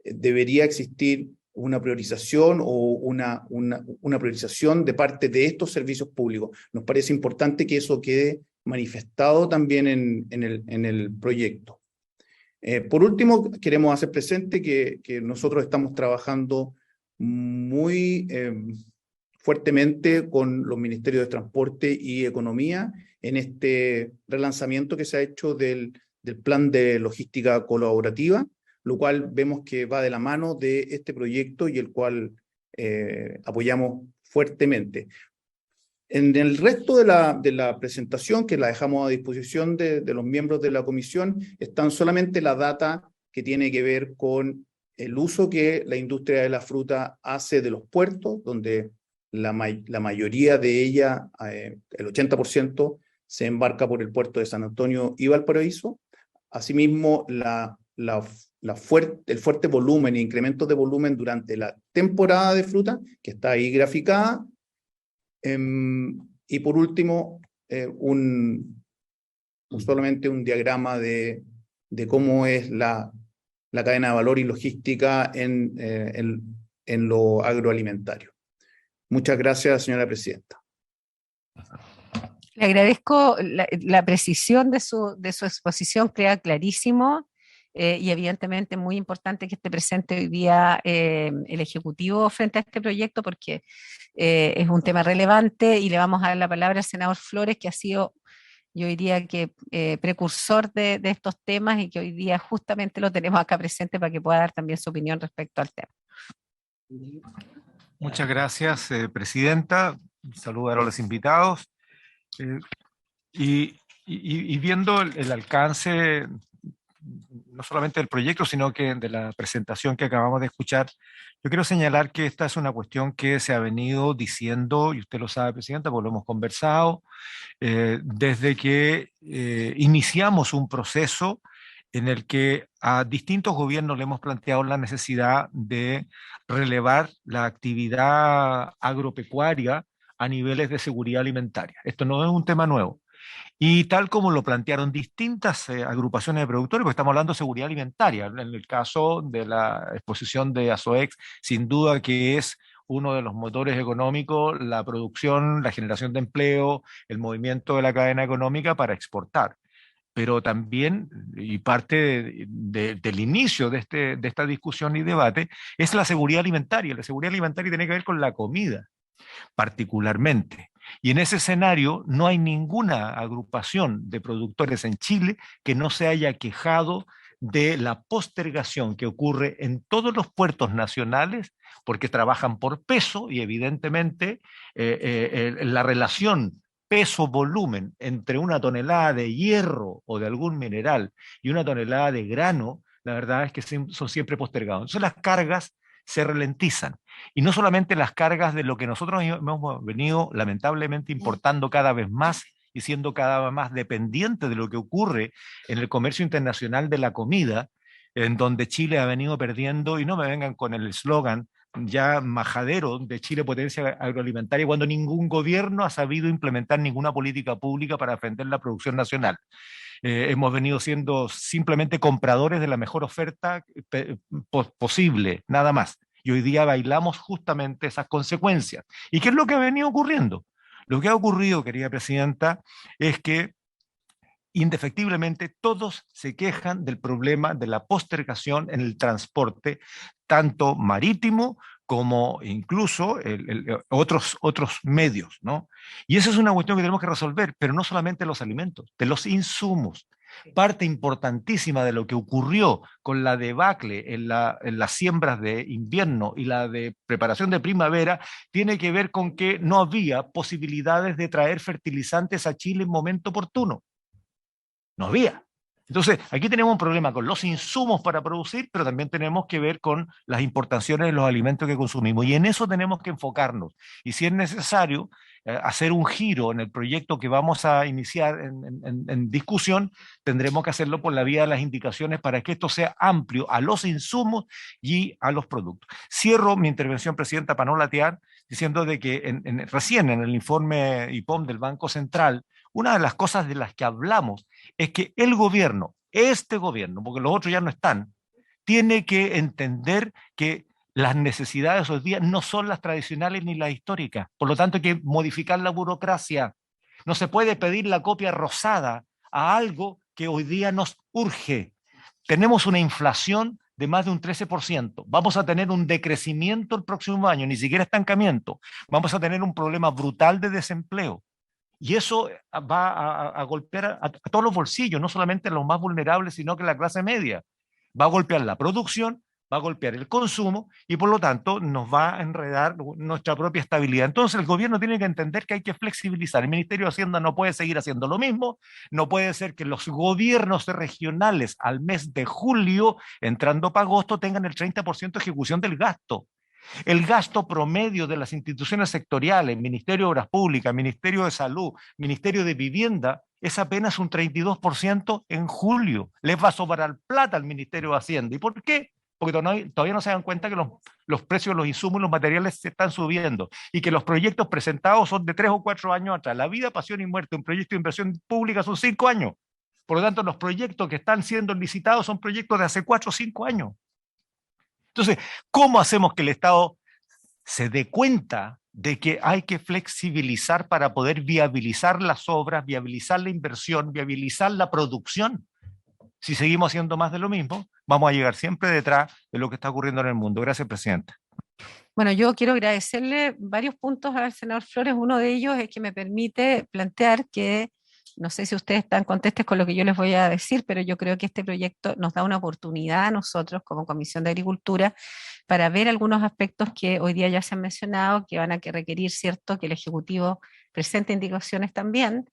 debería existir una priorización o una priorización de parte de estos servicios públicos. Nos parece importante que eso quede manifestado también en el proyecto. Por último, queremos hacer presente que nosotros estamos trabajando muy fuertemente con los Ministerios de Transporte y Economía en este relanzamiento que se ha hecho del plan de logística colaborativa, lo cual vemos que va de la mano de este proyecto y el cual apoyamos fuertemente. En el resto de la presentación, que la dejamos a disposición de los miembros de la comisión, están solamente la data que tiene que ver con el uso que la industria de la fruta hace de los puertos, donde la mayoría de ella, el 80%, se embarca por el puerto de San Antonio y Valparaíso. Asimismo, el fuerte volumen e incrementos de volumen durante la temporada de fruta, que está ahí graficada. Y por último, solamente un diagrama de cómo es la cadena de valor y logística en lo agroalimentario. Muchas gracias, señora presidenta. Le agradezco la precisión de su exposición, queda clarísimo y evidentemente muy importante que esté presente hoy día el Ejecutivo frente a este proyecto porque es un tema relevante y le vamos a dar la palabra al senador Flores, que ha sido, yo diría que precursor de estos temas y que hoy día justamente lo tenemos acá presente para que pueda dar también su opinión respecto al tema. Muchas gracias, presidenta. Saludar a los invitados. Y viendo el alcance, no solamente del proyecto, sino que de la presentación que acabamos de escuchar, yo quiero señalar que esta es una cuestión que se ha venido diciendo, y usted lo sabe, presidenta, porque lo hemos conversado, desde que iniciamos un proceso en el que a distintos gobiernos le hemos planteado la necesidad de relevar la actividad agropecuaria a niveles de seguridad alimentaria. Esto no es un tema nuevo. Y tal como lo plantearon distintas agrupaciones de productores, porque estamos hablando de seguridad alimentaria, en el caso de la exposición de Azoex, sin duda que es uno de los motores económicos, la producción, la generación de empleo, el movimiento de la cadena económica para exportar. Pero también, y parte del inicio de esta discusión y debate, es la seguridad alimentaria. La seguridad alimentaria tiene que ver con la comida, particularmente. Y en ese escenario no hay ninguna agrupación de productores en Chile que no se haya quejado de la postergación que ocurre en todos los puertos nacionales, porque trabajan por peso y evidentemente la relación peso-volumen entre una tonelada de hierro o de algún mineral y una tonelada de grano, la verdad es que son siempre postergados. Entonces las cargas se ralentizan. Y no solamente las cargas de lo que nosotros hemos venido lamentablemente importando cada vez más y siendo cada vez más dependiente de lo que ocurre en el comercio internacional de la comida, en donde Chile ha venido perdiendo, y no me vengan con el eslogan ya majadero de Chile potencia agroalimentaria, cuando ningún gobierno ha sabido implementar ninguna política pública para defender la producción nacional. Hemos venido siendo simplemente compradores de la mejor oferta posible, nada más. Y hoy día bailamos justamente esas consecuencias. ¿Y qué es lo que ha venido ocurriendo? Lo que ha ocurrido, querida presidenta, es que indefectiblemente todos se quejan del problema de la postergación en el transporte, tanto marítimo como incluso otros medios, ¿no? Y esa es una cuestión que tenemos que resolver, pero no solamente los alimentos, de los insumos. Parte importantísima de lo que ocurrió con la debacle en las siembras de invierno y la de preparación de primavera tiene que ver con que no había posibilidades de traer fertilizantes a Chile en momento oportuno. No había. Entonces, aquí tenemos un problema con los insumos para producir, pero también tenemos que ver con las importaciones de los alimentos que consumimos. Y en eso tenemos que enfocarnos. Y si es necesario hacer un giro en el proyecto que vamos a iniciar en discusión, tendremos que hacerlo por la vía de las indicaciones para que esto sea amplio a los insumos y a los productos. Cierro mi intervención, Presidenta, para no latear, diciendo de que recién en el informe IPOM del Banco Central, una de las cosas de las que hablamos es que el gobierno, este gobierno, porque los otros ya no están, tiene que entender que las necesidades hoy día no son las tradicionales ni las históricas. Por lo tanto, hay que modificar la burocracia. No se puede pedir la copia rosada a algo que hoy día nos urge. Tenemos una inflación de más de un 13%. Vamos a tener un decrecimiento el próximo año, ni siquiera estancamiento. Vamos a tener un problema brutal de desempleo. Y eso va a golpear a todos los bolsillos, no solamente a los más vulnerables, sino que a la clase media. Va a golpear la producción, va a golpear el consumo y por lo tanto nos va a enredar nuestra propia estabilidad. Entonces el gobierno tiene que entender que hay que flexibilizar. El Ministerio de Hacienda no puede seguir haciendo lo mismo, no puede ser que los gobiernos regionales al mes de julio, entrando para agosto, tengan el 30% de ejecución del gasto. El gasto promedio de las instituciones sectoriales, Ministerio de Obras Públicas, Ministerio de Salud, Ministerio de Vivienda, es apenas un 32% en julio. Les va a sobrar plata al Ministerio de Hacienda. ¿Y por qué? Porque todavía no se dan cuenta que los precios de los insumos y los materiales se están subiendo y que los proyectos presentados son de 3 o 4 años atrás. La vida, pasión y muerte, un proyecto de inversión pública son 5 años. Por lo tanto, los proyectos que están siendo licitados son proyectos de hace 4 o 5 años. Entonces, ¿cómo hacemos que el Estado se dé cuenta de que hay que flexibilizar para poder viabilizar las obras, viabilizar la inversión, viabilizar la producción? Si seguimos haciendo más de lo mismo, vamos a llegar siempre detrás de lo que está ocurriendo en el mundo. Gracias, Presidenta. Bueno, yo quiero agradecerle varios puntos al senador Flores. Uno de ellos es que me permite plantear que, no sé si ustedes están contestes con lo que yo les voy a decir, pero yo creo que este proyecto nos da una oportunidad a nosotros como Comisión de Agricultura para ver algunos aspectos que hoy día ya se han mencionado, que van a requerir, ¿cierto?, que el Ejecutivo presente indicaciones también,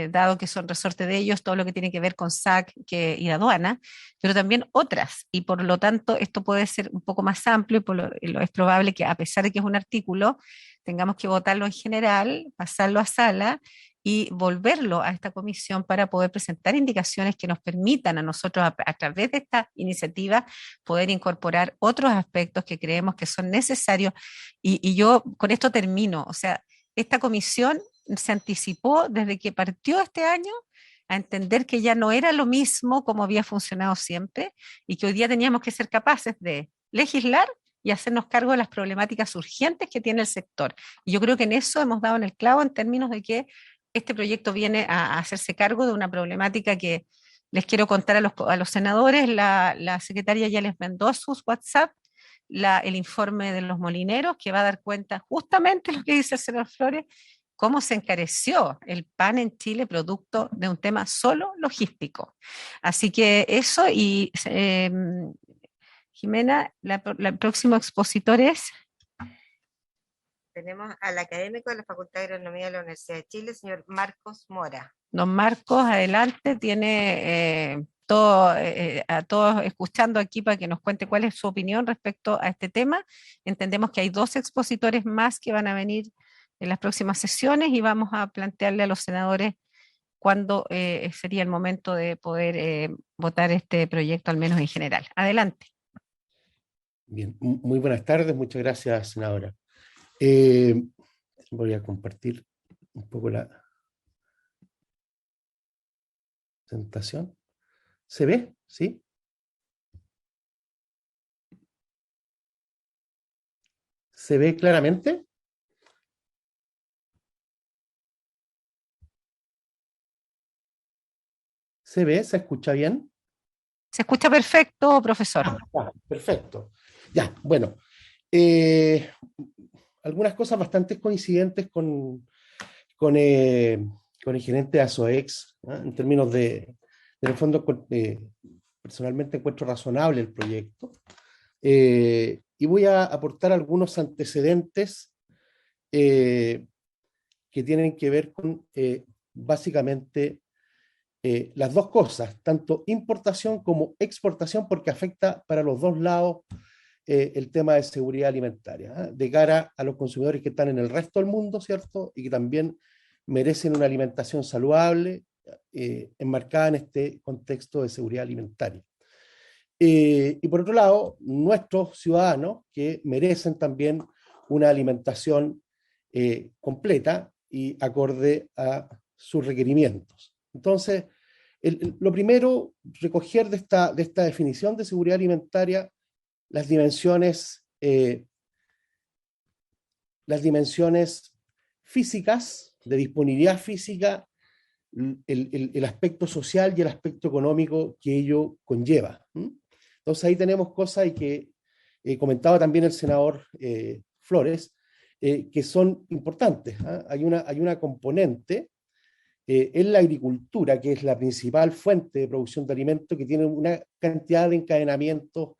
dado que son resorte de ellos, todo lo que tiene que ver con SAC y aduana, pero también otras, y por lo tanto esto puede ser un poco más amplio, es probable que a pesar de que es un artículo, tengamos que votarlo en general, pasarlo a sala, y volverlo a esta comisión para poder presentar indicaciones que nos permitan a nosotros, a través de esta iniciativa, poder incorporar otros aspectos que creemos que son necesarios. Y yo con esto termino. O sea, esta comisión se anticipó desde que partió este año a entender que ya no era lo mismo como había funcionado siempre y que hoy día teníamos que ser capaces de legislar y hacernos cargo de las problemáticas urgentes que tiene el sector. Y yo creo que en eso hemos dado en el clavo en términos de que este proyecto viene a hacerse cargo de una problemática que les quiero contar a los senadores. La secretaria ya les mandó sus WhatsApp el informe de los molineros, que va a dar cuenta justamente lo que dice el senador Flores, cómo se encareció el pan en Chile producto de un tema solo logístico. Así que eso, y Jimena, el próximo expositor es... Tenemos al académico de la Facultad de Agronomía de la Universidad de Chile, señor Marcos Mora. Don Marcos, adelante, tiene a todos escuchando aquí para que nos cuente cuál es su opinión respecto a este tema. Entendemos que hay 2 expositores más que van a venir en las próximas sesiones y vamos a plantearle a los senadores cuándo sería el momento de poder votar este proyecto, al menos en general. Adelante. Bien, muy buenas tardes, muchas gracias, senadora. Voy a compartir un poco la presentación. ¿Se ve? ¿Sí? ¿Se ve claramente? ¿Se ve? ¿Se escucha bien? Se escucha perfecto, profesor. Perfecto. Ya, bueno. Algunas cosas bastante coincidentes con el gerente de ASOEX, ¿ah? En términos en el fondo, personalmente encuentro razonable el proyecto. Y voy a aportar algunos antecedentes que tienen que ver con básicamente las dos cosas, tanto importación como exportación, porque afecta para los dos lados el tema de seguridad alimentaria, ¿eh? De cara a los consumidores que están en el resto del mundo, ¿cierto? Y que también merecen una alimentación saludable, enmarcada en este contexto de seguridad alimentaria. Y por otro lado, nuestros ciudadanos que merecen también una alimentación completa y acorde a sus requerimientos. Entonces, lo primero, recoger de esta definición de seguridad alimentaria las dimensiones físicas, de disponibilidad física, el aspecto social y el aspecto económico que ello conlleva. Entonces ahí tenemos cosas y que comentaba también el senador Flores, que son importantes, ¿eh? Hay una componente en la agricultura, que es la principal fuente de producción de alimentos, que tiene una cantidad de encadenamientos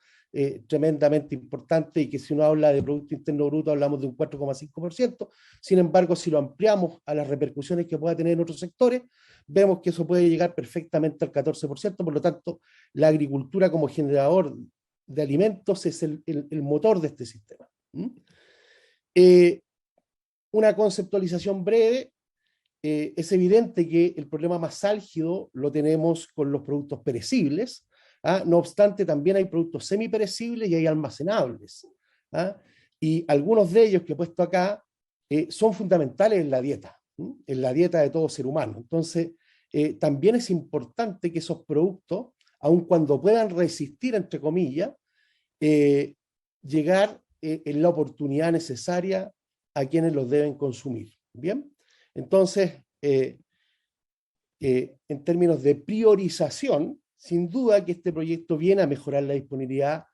tremendamente importante, y que si uno habla de Producto Interno Bruto hablamos de un 4,5%. Sin embargo, si lo ampliamos a las repercusiones que pueda tener en otros sectores, vemos que eso puede llegar perfectamente al 14%. Por lo tanto, la agricultura como generador de alimentos es el motor de este sistema. Una conceptualización breve. Es evidente que el problema más álgido lo tenemos con los productos perecibles. ¿Ah? No obstante, también hay productos semiperecibles y hay almacenables. ¿Ah? Y algunos de ellos que he puesto acá son fundamentales en la dieta de todo ser humano. Entonces, también es importante que esos productos, aun cuando puedan resistir, entre comillas, llegar en la oportunidad necesaria a quienes los deben consumir. ¿Bien? Entonces, en términos de priorización, sin duda que este proyecto viene a mejorar la disponibilidad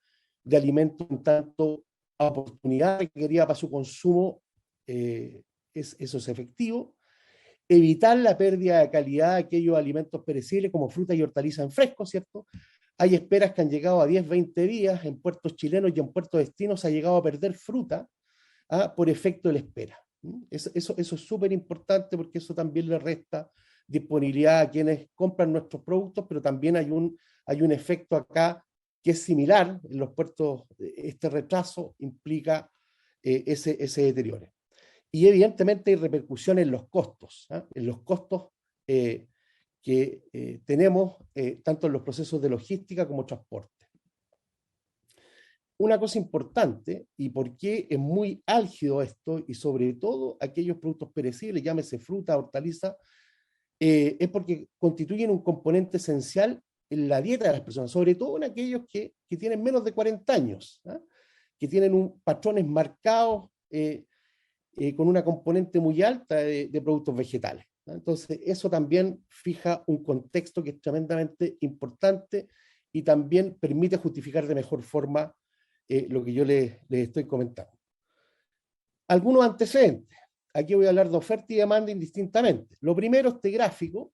de alimentos en tanto a oportunidad requerida para su consumo, eso es efectivo. Evitar la pérdida de calidad de aquellos alimentos perecibles como frutas y hortalizas en fresco, ¿cierto? Hay esperas que han llegado a 10, 20 días en puertos chilenos, y en puertos destinos se ha llegado a perder fruta por efecto de la espera. Eso es súper importante, porque eso también le resta disponibilidad a quienes compran nuestros productos, pero también hay un efecto acá que es similar en los puertos. Este retraso implica ese deterioro. Y evidentemente hay repercusiones en los costos, ¿eh? En los costos que tenemos tanto en los procesos de logística como transporte. Una cosa importante, y por qué es muy álgido esto, y sobre todo aquellos productos perecibles, llámese fruta, hortaliza, es porque constituyen un componente esencial en la dieta de las personas, sobre todo en aquellos que tienen menos de 40 años, ¿eh? Que tienen patrones marcados con una componente muy alta de productos vegetales, ¿no? Entonces, eso también fija un contexto que es tremendamente importante y también permite justificar de mejor forma lo que yo les estoy comentando. Algunos antecedentes. Aquí voy a hablar de oferta y demanda indistintamente. Lo primero, este gráfico,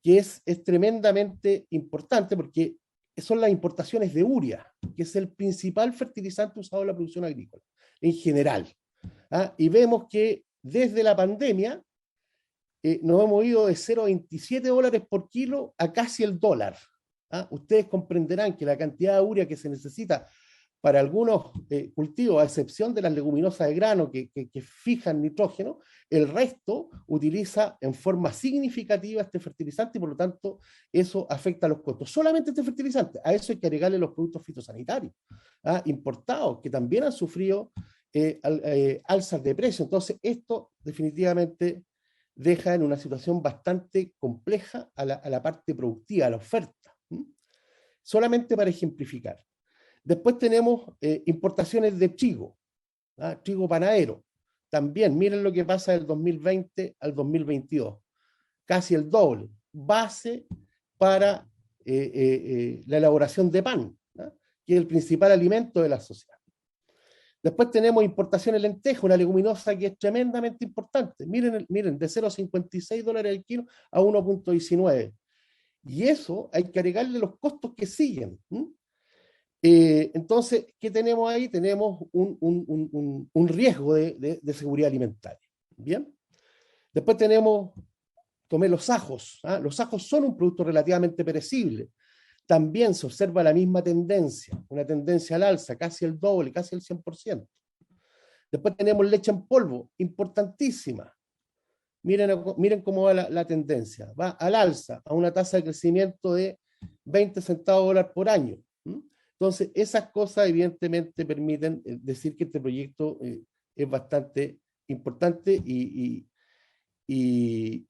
que es tremendamente importante porque son las importaciones de urea, que es el principal fertilizante usado en la producción agrícola, en general. ¿Ah? Y vemos que desde la pandemia nos hemos ido de $0,27 por kilo a casi el dólar. ¿Ah? Ustedes comprenderán que la cantidad de urea que se necesita para algunos cultivos, a excepción de las leguminosas de grano que fijan nitrógeno, el resto utiliza en forma significativa este fertilizante, y por lo tanto eso afecta a los costos. Solamente este fertilizante, a eso hay que agregarle los productos fitosanitarios importados, que también han sufrido alzas de precio. Entonces esto definitivamente deja en una situación bastante compleja a la parte productiva, a la oferta. Solamente para ejemplificar. Después tenemos importaciones de trigo, trigo panadero. También, miren lo que pasa del 2020 al 2022. Casi el doble. Base para la elaboración de pan, que es el principal alimento de la sociedad. Después tenemos importación de lenteja, una leguminosa que es tremendamente importante. Miren, de $0,56 el kilo a 1,19. Y eso hay que agregarle los costos que siguen. Entonces, ¿qué tenemos ahí? Tenemos un riesgo de seguridad alimentaria. ¿Bien? Después tomé los ajos. Los ajos son un producto relativamente perecible. También se observa la misma tendencia, una tendencia al alza, casi el doble, casi el 100%. Después tenemos leche en polvo, importantísima. Miren cómo va la tendencia. Va al alza, a una tasa de crecimiento de 20 centavos de dólar por año. Entonces, esas cosas evidentemente permiten decir que este proyecto es bastante importante y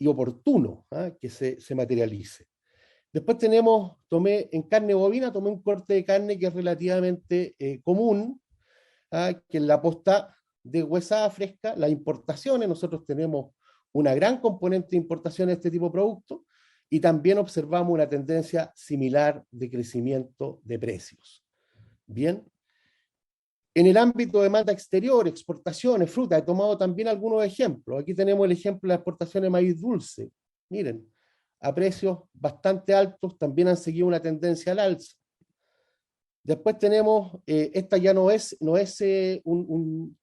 oportuno que se materialice. Después en carne bovina, tomé un corte de carne que es relativamente común, que es la posta de huesada fresca, las importaciones. Nosotros tenemos una gran componente de importación de este tipo de productos y también observamos una tendencia similar de crecimiento de precios. Bien. En el ámbito de demanda exterior, exportaciones, fruta, he tomado también algunos ejemplos. Aquí tenemos el ejemplo de la exportación de maíz dulce. Miren, a precios bastante altos, también han seguido una tendencia al alza. Después tenemos, esta ya no es un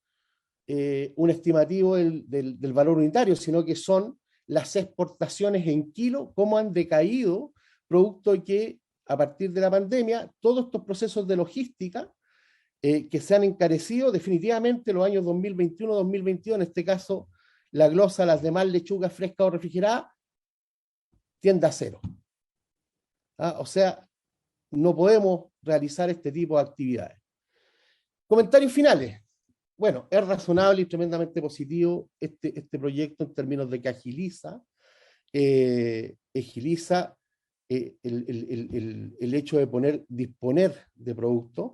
estimativo del valor unitario, sino que son las exportaciones en kilo, cómo han decaído, producto de que a partir de la pandemia, todos estos procesos de logística que se han encarecido definitivamente los años 2021-2022, en este caso la glosa, las demás lechugas frescas o refrigeradas, tiende a cero. O sea, no podemos realizar este tipo de actividades. Comentarios finales. Bueno, es razonable y tremendamente positivo este proyecto en términos de que agiliza el hecho de disponer de productos,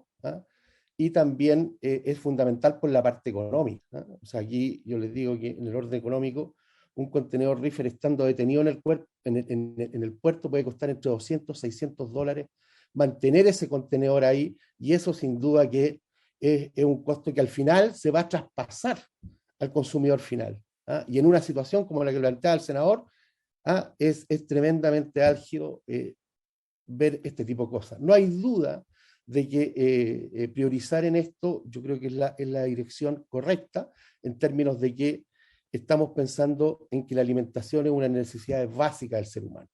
y también es fundamental por la parte económica. O sea, aquí yo les digo que en el orden económico, un contenedor reefer estando detenido en el puerto puede costar entre $200 y $600 mantener ese contenedor ahí, y eso sin duda que es un costo que al final se va a traspasar al consumidor final. Y en una situación como la que plantea el senador, es tremendamente álgido ver este tipo de cosas. No hay duda de que priorizar en esto, yo creo que es la dirección correcta, en términos de que estamos pensando en que la alimentación es una necesidad básica del ser humano.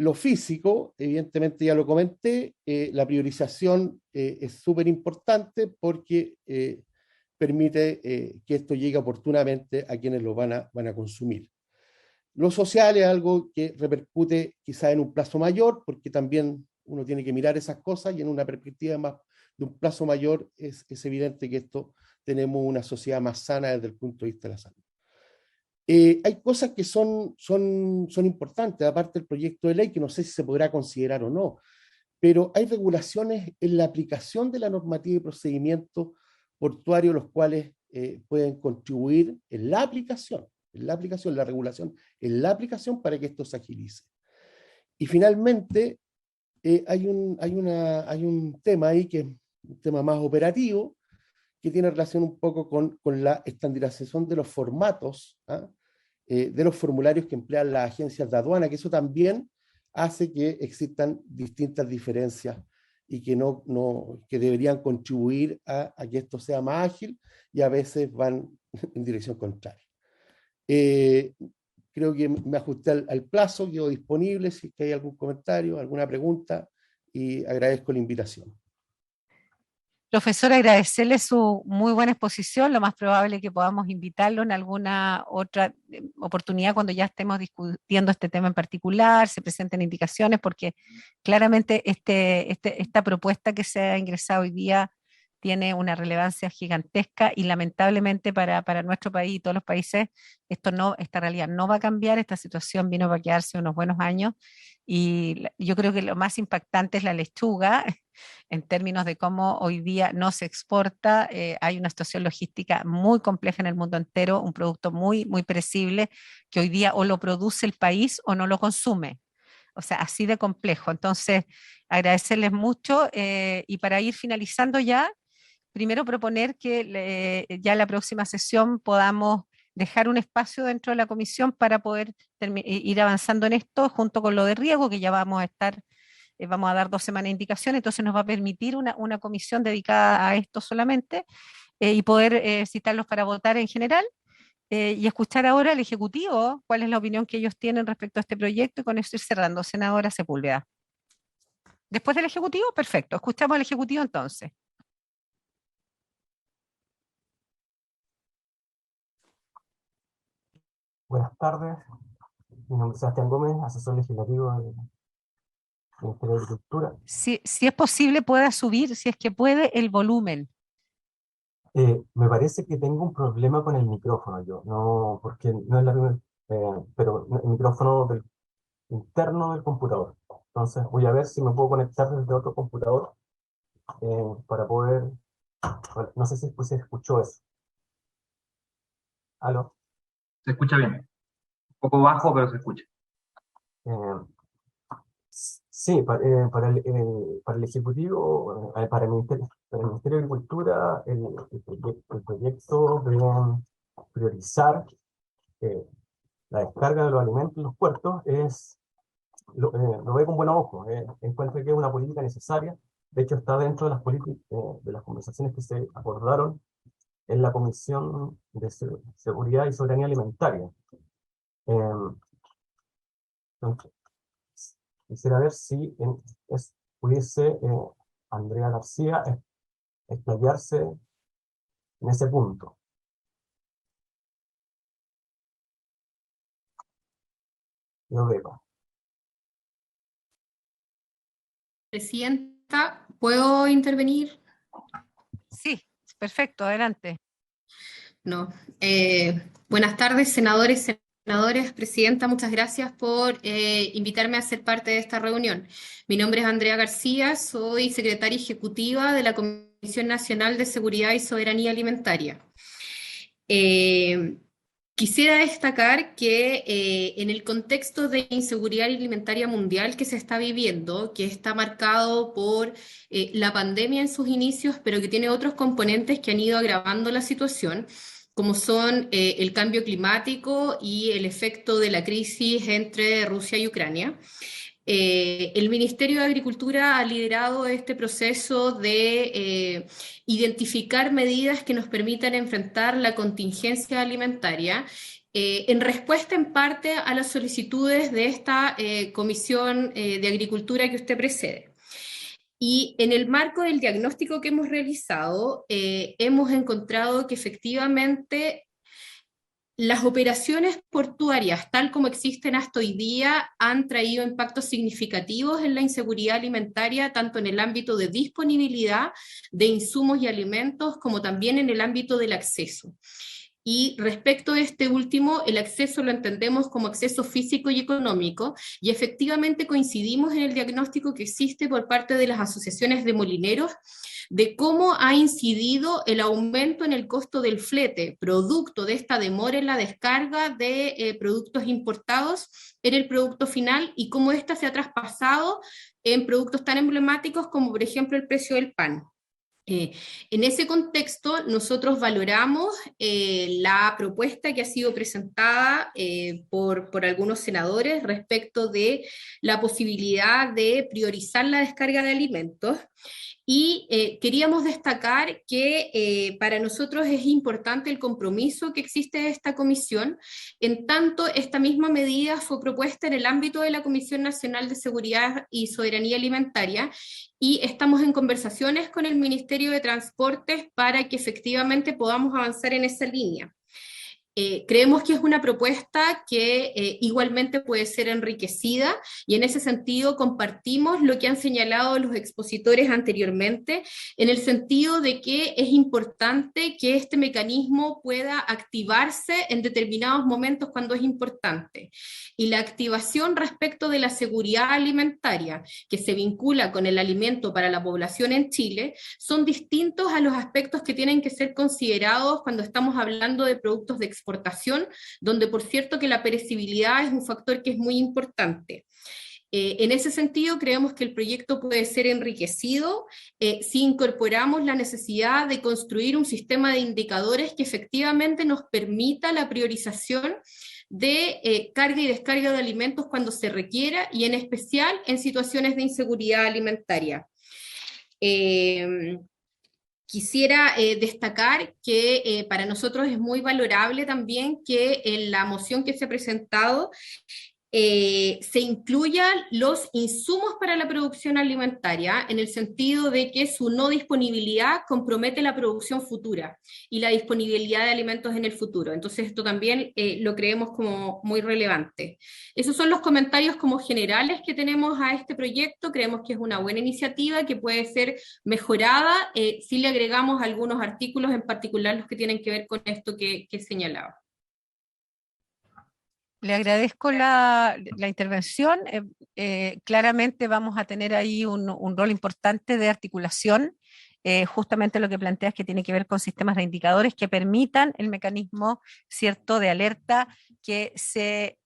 Lo físico, evidentemente ya lo comenté, la priorización es súper importante porque permite que esto llegue oportunamente a quienes lo van a consumir. Lo social es algo que repercute quizá en un plazo mayor, porque también uno tiene que mirar esas cosas, y en una perspectiva más de un plazo mayor es evidente que tenemos una sociedad más sana desde el punto de vista de la salud. Hay cosas que son importantes, aparte del proyecto de ley, que no sé si se podrá considerar o no, pero hay regulaciones en la aplicación de la normativa y procedimientos portuarios, los cuales pueden contribuir en la aplicación, la regulación, en la aplicación para que esto se agilice. Y finalmente, hay un tema ahí que es un tema más operativo, que tiene relación un poco con la estandarización de los formatos, de los formularios que emplean las agencias de aduana, que eso también hace que existan distintas diferencias y que deberían contribuir a que esto sea más ágil, y a veces van en dirección contraria. Creo que me ajusté al plazo, quedo disponible si hay algún comentario, alguna pregunta, y agradezco la invitación. Profesor, agradecerle su muy buena exposición. Lo más probable es que podamos invitarlo en alguna otra oportunidad cuando ya estemos discutiendo este tema en particular, se presenten indicaciones, porque claramente esta propuesta que se ha ingresado hoy día tiene una relevancia gigantesca, y lamentablemente para nuestro país y todos los países esta realidad no va a cambiar. Esta situación vino para quedarse unos buenos años, y yo creo que lo más impactante es la lechuga, en términos de cómo hoy día no se exporta. Hay una situación logística muy compleja en el mundo entero, un producto muy, muy perecible que hoy día o lo produce el país o no lo consume. O sea, así de complejo. Entonces, agradecerles mucho y para ir finalizando ya, primero proponer que ya la próxima sesión podamos dejar un espacio dentro de la comisión para poder ir avanzando en esto junto con lo de riego, que ya vamos a estar, vamos a dar 2 semanas de indicación, entonces nos va a permitir una comisión dedicada a esto solamente y poder citarlos para votar en general. Y escuchar ahora al Ejecutivo cuál es la opinión que ellos tienen respecto a este proyecto y con eso ir cerrando. Senadora Sepúlveda. Después del Ejecutivo, perfecto. Escuchamos al Ejecutivo entonces. Buenas tardes, mi nombre es Sebastián Gómez, asesor legislativo del Ministerio de Agricultura. Si es posible, pueda subir, si es que puede, el volumen. Me parece que tengo un problema con el micrófono yo, no, porque no es la primera, pero el micrófono interno del computador. Entonces voy a ver si me puedo conectar desde otro computador para poder, bueno, no sé si se escuchó eso. ¿Aló? Se escucha bien. Un poco bajo, pero se escucha. Sí, para el Ejecutivo, para el Ministerio de Agricultura, el proyecto de priorizar la descarga de los alimentos en los puertos lo ve con buenos ojos. Encuentra que es una política necesaria. De hecho, está dentro de las de las conversaciones que se acordaron en la Comisión de Seguridad y Soberanía Alimentaria. Entonces, quisiera ver si pudiese Andrea García explayarse en ese punto. Lo veo. Presidenta, ¿puedo intervenir? Sí, perfecto, adelante. No. Buenas tardes, senadores, senadoras, presidenta, muchas gracias por invitarme a ser parte de esta reunión. Mi nombre es Andrea García, soy secretaria ejecutiva de la Comisión Nacional de Seguridad y Soberanía Alimentaria. Quisiera destacar que en el contexto de inseguridad alimentaria mundial que se está viviendo, que está marcado por la pandemia en sus inicios, pero que tiene otros componentes que han ido agravando la situación, como son el cambio climático y el efecto de la crisis entre Rusia y Ucrania. El Ministerio de Agricultura ha liderado este proceso de identificar medidas que nos permitan enfrentar la contingencia alimentaria en respuesta en parte a las solicitudes de esta Comisión de Agricultura que usted precede. Y en el marco del diagnóstico que hemos realizado, hemos encontrado que efectivamente las operaciones portuarias, tal como existen hasta hoy día, han traído impactos significativos en la inseguridad alimentaria, tanto en el ámbito de disponibilidad de insumos y alimentos, como también en el ámbito del acceso. Y respecto a este último, el acceso lo entendemos como acceso físico y económico, y efectivamente coincidimos en el diagnóstico que existe por parte de las asociaciones de molineros, de cómo ha incidido el aumento en el costo del flete, producto de esta demora en la descarga de productos importados en el producto final, y cómo ésta se ha traspasado en productos tan emblemáticos como por ejemplo el precio del pan. En ese contexto, nosotros valoramos la propuesta que ha sido presentada por algunos senadores respecto de la posibilidad de priorizar la descarga de alimentos. Y queríamos destacar que para nosotros es importante el compromiso que existe de esta comisión, en tanto esta misma medida fue propuesta en el ámbito de la Comisión Nacional de Seguridad y Soberanía Alimentaria, y estamos en conversaciones con el Ministerio de Transportes para que efectivamente podamos avanzar en esa línea. Creemos que es una propuesta que igualmente puede ser enriquecida, y en ese sentido compartimos lo que han señalado los expositores anteriormente, en el sentido de que es importante que este mecanismo pueda activarse en determinados momentos cuando es importante. Y la activación respecto de la seguridad alimentaria, que se vincula con el alimento para la población en Chile, son distintos a los aspectos que tienen que ser considerados cuando estamos hablando de productos de exportación, donde por cierto que la perecibilidad es un factor que es muy importante. En ese sentido, creemos que el proyecto puede ser enriquecido si incorporamos la necesidad de construir un sistema de indicadores que efectivamente nos permita la priorización de carga y descarga de alimentos cuando se requiera y en especial en situaciones de inseguridad alimentaria. Quisiera destacar que para nosotros es muy valorable también que en la moción que se ha presentado se incluyan los insumos para la producción alimentaria, en el sentido de que su no disponibilidad compromete la producción futura y la disponibilidad de alimentos en el futuro. Entonces esto también lo creemos como muy relevante. Esos son los comentarios como generales que tenemos a este proyecto. Creemos que es una buena iniciativa que puede ser mejorada si le agregamos algunos artículos, en particular los que tienen que ver con esto que señalaba. Le agradezco la intervención. Claramente vamos a tener ahí un rol importante de articulación. Justamente lo que planteas que tiene que ver con sistemas de indicadores que permitan el mecanismo, ¿cierto?, de alerta que se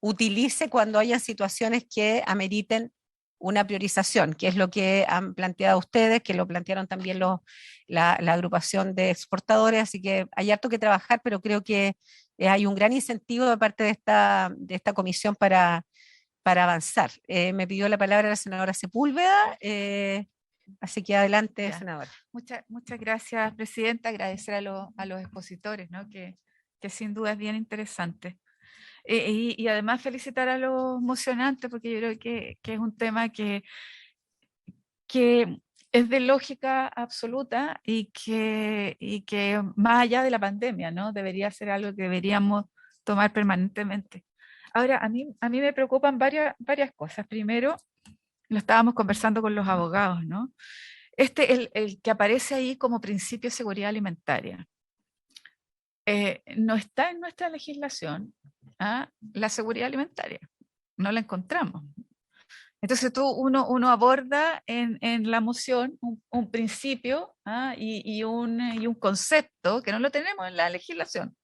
utilice cuando haya situaciones que ameriten una priorización, que es lo que han planteado ustedes, que lo plantearon también la agrupación de exportadores, así que hay harto que trabajar, pero creo que hay un gran incentivo de parte de esta comisión para avanzar. Me pidió la palabra la senadora Sepúlveda, así que adelante, Ya. senadora. Muchas gracias, Presidenta. Agradecer a los expositores, ¿no? que sin duda es bien interesante. Y además felicitar a los mocionantes, porque yo creo que es un tema que es de lógica absoluta y que más allá de la pandemia, ¿no? Debería ser algo que deberíamos tomar permanentemente. Ahora, a mí me preocupan varias cosas. Primero, lo estábamos conversando con los abogados, ¿no? El que aparece ahí como principio de seguridad alimentaria. No está en nuestra legislación la seguridad alimentaria. No la encontramos. Entonces uno aborda en la moción un principio y un concepto que no lo tenemos en la legislación.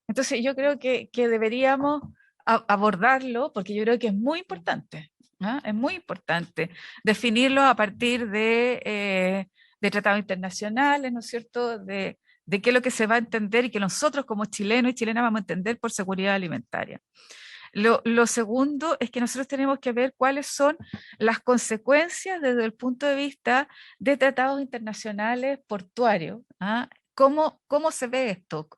Entonces yo creo que deberíamos abordarlo porque yo creo que es muy importante. Es muy importante definirlo a partir de tratados internacionales, ¿no es cierto?, de qué es lo que se va a entender y que nosotros como chilenos y chilenas vamos a entender por seguridad alimentaria. Lo segundo es que nosotros tenemos que ver cuáles son las consecuencias desde el punto de vista de tratados internacionales portuarios. ¿Cómo se ve esto?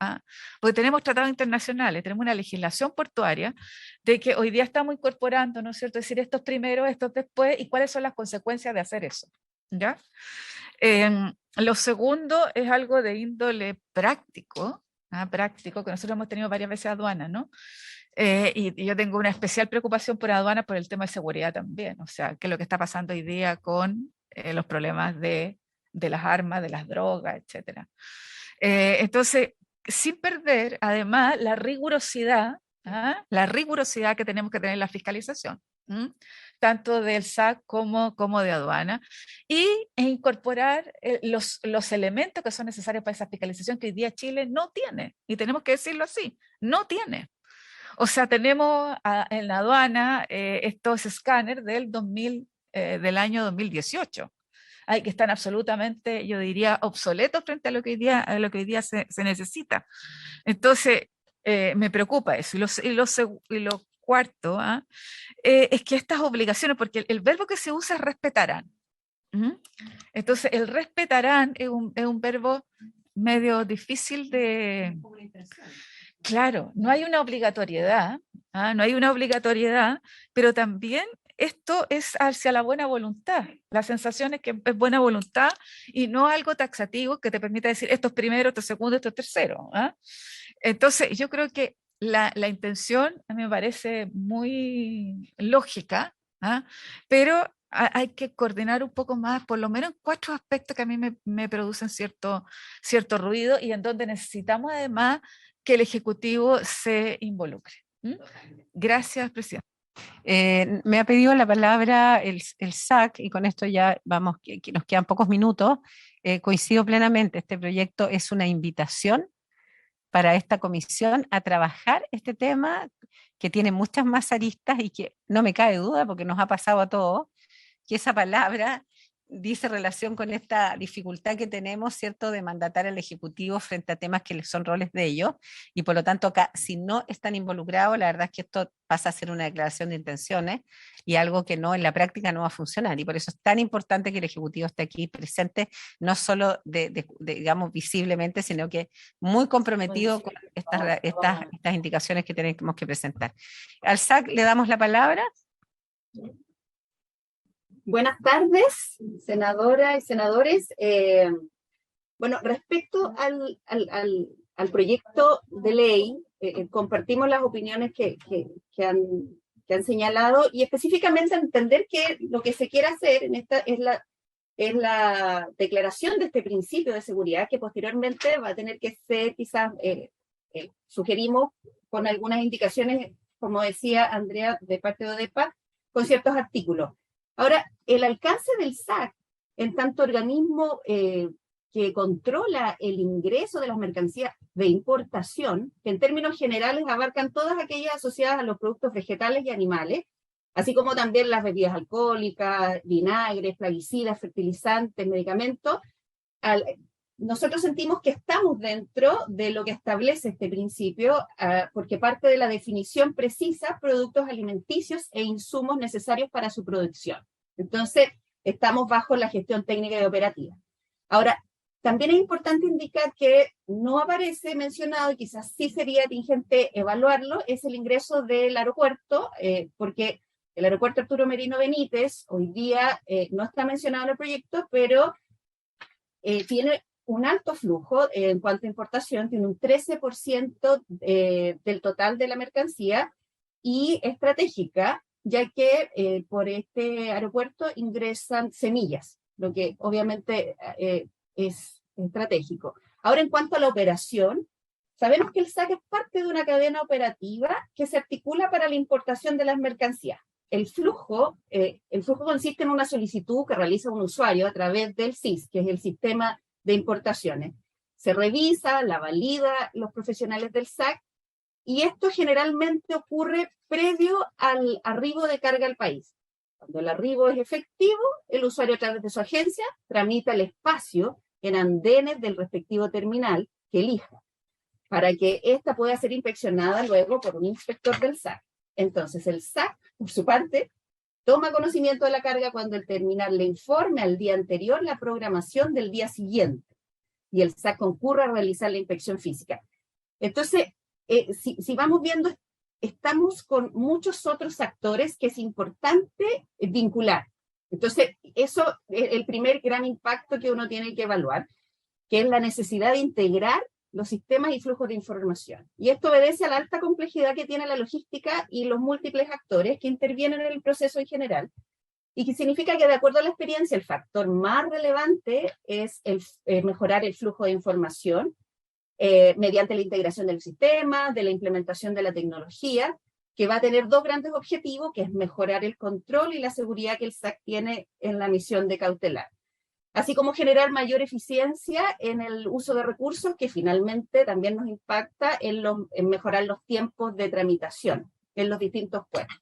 Porque tenemos tratados internacionales, tenemos una legislación portuaria de que hoy día estamos incorporando, ¿no es cierto?, es decir, estos primero, estos después, y cuáles son las consecuencias de hacer eso. ¿Ya? Lo segundo es algo de índole práctico, práctico, que nosotros hemos tenido varias veces aduanas, ¿no? Y yo tengo una especial preocupación por aduanas por el tema de seguridad también, o sea, qué es lo que está pasando hoy día con los problemas de las armas, de las drogas, etc. Entonces, sin perder, además, la rigurosidad que tenemos que tener en la fiscalización, tanto del SAC como de aduana, e incorporar los elementos que son necesarios para esa fiscalización que hoy día Chile no tiene, y tenemos que decirlo así, no tiene. O sea, tenemos en la aduana estos escáneres del año 2018, que están absolutamente, yo diría, obsoletos frente a lo que hoy día se necesita. Entonces, me preocupa eso. Y lo cuarto es que estas obligaciones, porque el verbo que se usa es respetarán. Entonces, el respetarán es un verbo medio difícil de... Claro, no hay una obligatoriedad, pero también esto es hacia la buena voluntad. La sensación es que es buena voluntad y no algo taxativo que te permita decir esto es primero, esto es segundo, esto es tercero. Entonces, yo creo que la intención a mí me parece muy lógica, pero hay que coordinar un poco más, por lo menos en 4 aspectos que a mí me producen cierto ruido y en donde necesitamos además que el Ejecutivo se involucre. Gracias, Presidente. Me ha pedido la palabra el SAC y con esto ya vamos, que nos quedan pocos minutos. Coincido plenamente, este proyecto es una invitación para esta comisión a trabajar este tema que tiene muchas más aristas y que no me cabe duda, porque nos ha pasado a todos, que esa palabra dice relación con esta dificultad que tenemos, ¿cierto?, de mandatar al Ejecutivo frente a temas que son roles de ellos, y por lo tanto acá, si no están involucrados, la verdad es que esto pasa a ser una declaración de intenciones y algo que no en la práctica no va a funcionar, y por eso es tan importante que el Ejecutivo esté aquí presente, no solo digamos, visiblemente, sino que muy comprometido con estas indicaciones que tenemos que presentar. Al SAC le damos la palabra. Buenas tardes, senadora y senadores. Bueno, respecto al proyecto de ley, compartimos las opiniones que han señalado, y específicamente entender que lo que se quiere hacer en esta es la declaración de este principio de seguridad, que posteriormente va a tener que ser, quizás, sugerimos con algunas indicaciones, como decía Andrea, de parte de ODEPA, con ciertos artículos. Ahora, el alcance del SAC, en tanto organismo que controla el ingreso de las mercancías de importación, que en términos generales abarcan todas aquellas asociadas a los productos vegetales y animales, así como también las bebidas alcohólicas, vinagres, plaguicidas, fertilizantes, medicamentos, nosotros sentimos que estamos dentro de lo que establece este principio, porque parte de la definición precisa productos alimenticios e insumos necesarios para su producción. Entonces, estamos bajo la gestión técnica y operativa. Ahora, también es importante indicar que no aparece mencionado, y quizás sí sería tingente evaluarlo, es el ingreso del aeropuerto, porque el aeropuerto Arturo Merino Benítez hoy día no está mencionado en el proyecto, pero tiene un alto flujo en cuanto a importación, tiene un 13% del total de la mercancía, y estratégica, ya que por este aeropuerto ingresan semillas, lo que obviamente es estratégico. Ahora, en cuanto a la operación, sabemos que el SAC es parte de una cadena operativa que se articula para la importación de las mercancías. El flujo consiste en una solicitud que realiza un usuario a través del SIS, que es el sistema de importaciones. Se revisa, la valida los profesionales del SAC, y esto generalmente ocurre previo al arribo de carga al país. Cuando el arribo es efectivo, el usuario a través de su agencia tramita el espacio en andenes del respectivo terminal que elija, para que ésta pueda ser inspeccionada luego por un inspector del SAC. Entonces el SAC, por su parte, toma conocimiento de la carga cuando el terminal le informe al día anterior la programación del día siguiente, y el SAC concurre a realizar la inspección física. Entonces, si vamos viendo, estamos con muchos otros actores que es importante vincular. Entonces, eso es el primer gran impacto que uno tiene que evaluar, que es la necesidad de integrar los sistemas y flujos de información. Y esto obedece a la alta complejidad que tiene la logística y los múltiples actores que intervienen en el proceso en general, y que significa que, de acuerdo a la experiencia, el factor más relevante es mejorar el flujo de información mediante la integración del sistema, de la implementación de la tecnología, que va a tener dos grandes objetivos, que es mejorar el control y la seguridad que el SAC tiene en la misión de cautelar, así como generar mayor eficiencia en el uso de recursos, que finalmente también nos impacta en mejorar los tiempos de tramitación en los distintos puestos.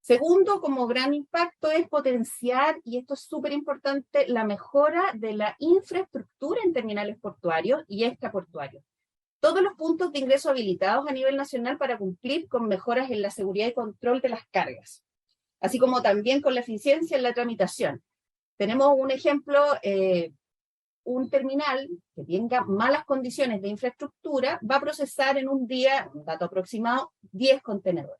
Segundo, como gran impacto, es potenciar, y esto es súper importante, la mejora de la infraestructura en terminales portuarios y extraportuarios. Todos los puntos de ingreso habilitados a nivel nacional para cumplir con mejoras en la seguridad y control de las cargas, así como también con la eficiencia en la tramitación. Tenemos un ejemplo, un terminal que tenga malas condiciones de infraestructura va a procesar en un día, un dato aproximado, 10 contenedores.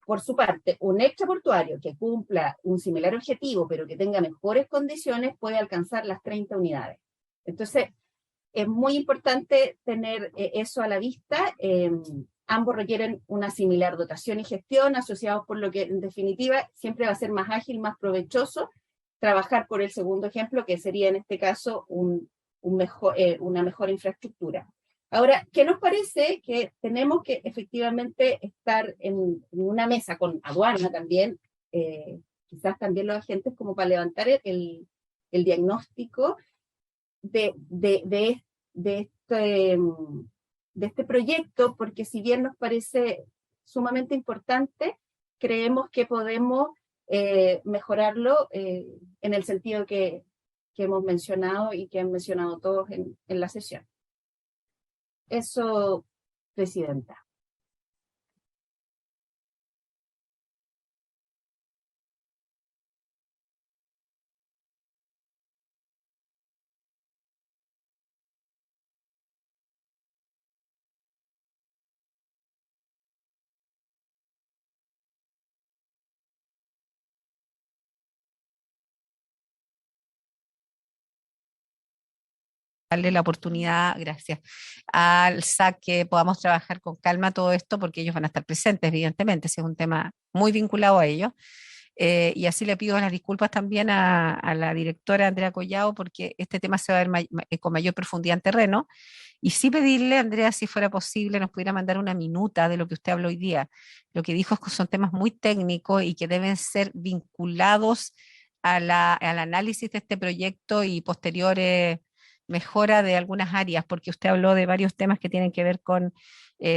Por su parte, un extraportuario que cumpla un similar objetivo, pero que tenga mejores condiciones, puede alcanzar las 30 unidades. Entonces, es muy importante tener eso a la vista. Ambos requieren una similar dotación y gestión, asociados por lo que, en definitiva, siempre va a ser más ágil, más provechoso trabajar por el segundo ejemplo, que sería en este caso una mejor infraestructura. Ahora, ¿qué nos parece? Que tenemos que efectivamente estar en una mesa con aduana también, quizás también los agentes, como para levantar el diagnóstico de de este proyecto, porque si bien nos parece sumamente importante, creemos que podemos mejorarlo en el sentido que hemos mencionado y que han mencionado todos en la sesión. Eso, Presidenta. Darle la oportunidad, gracias, al SAC que podamos trabajar con calma todo esto, porque ellos van a estar presentes, evidentemente, si es un tema muy vinculado a ellos. Y así le pido las disculpas también a la directora Andrea Collao, porque este tema se va a ver con mayor profundidad en terreno. Y sí pedirle, Andrea, si fuera posible, nos pudiera mandar una minuta de lo que usted habló hoy día. Lo que dijo es que son temas muy técnicos y que deben ser vinculados al análisis de este proyecto y posteriores mejora de algunas áreas, porque usted habló de varios temas que tienen que ver con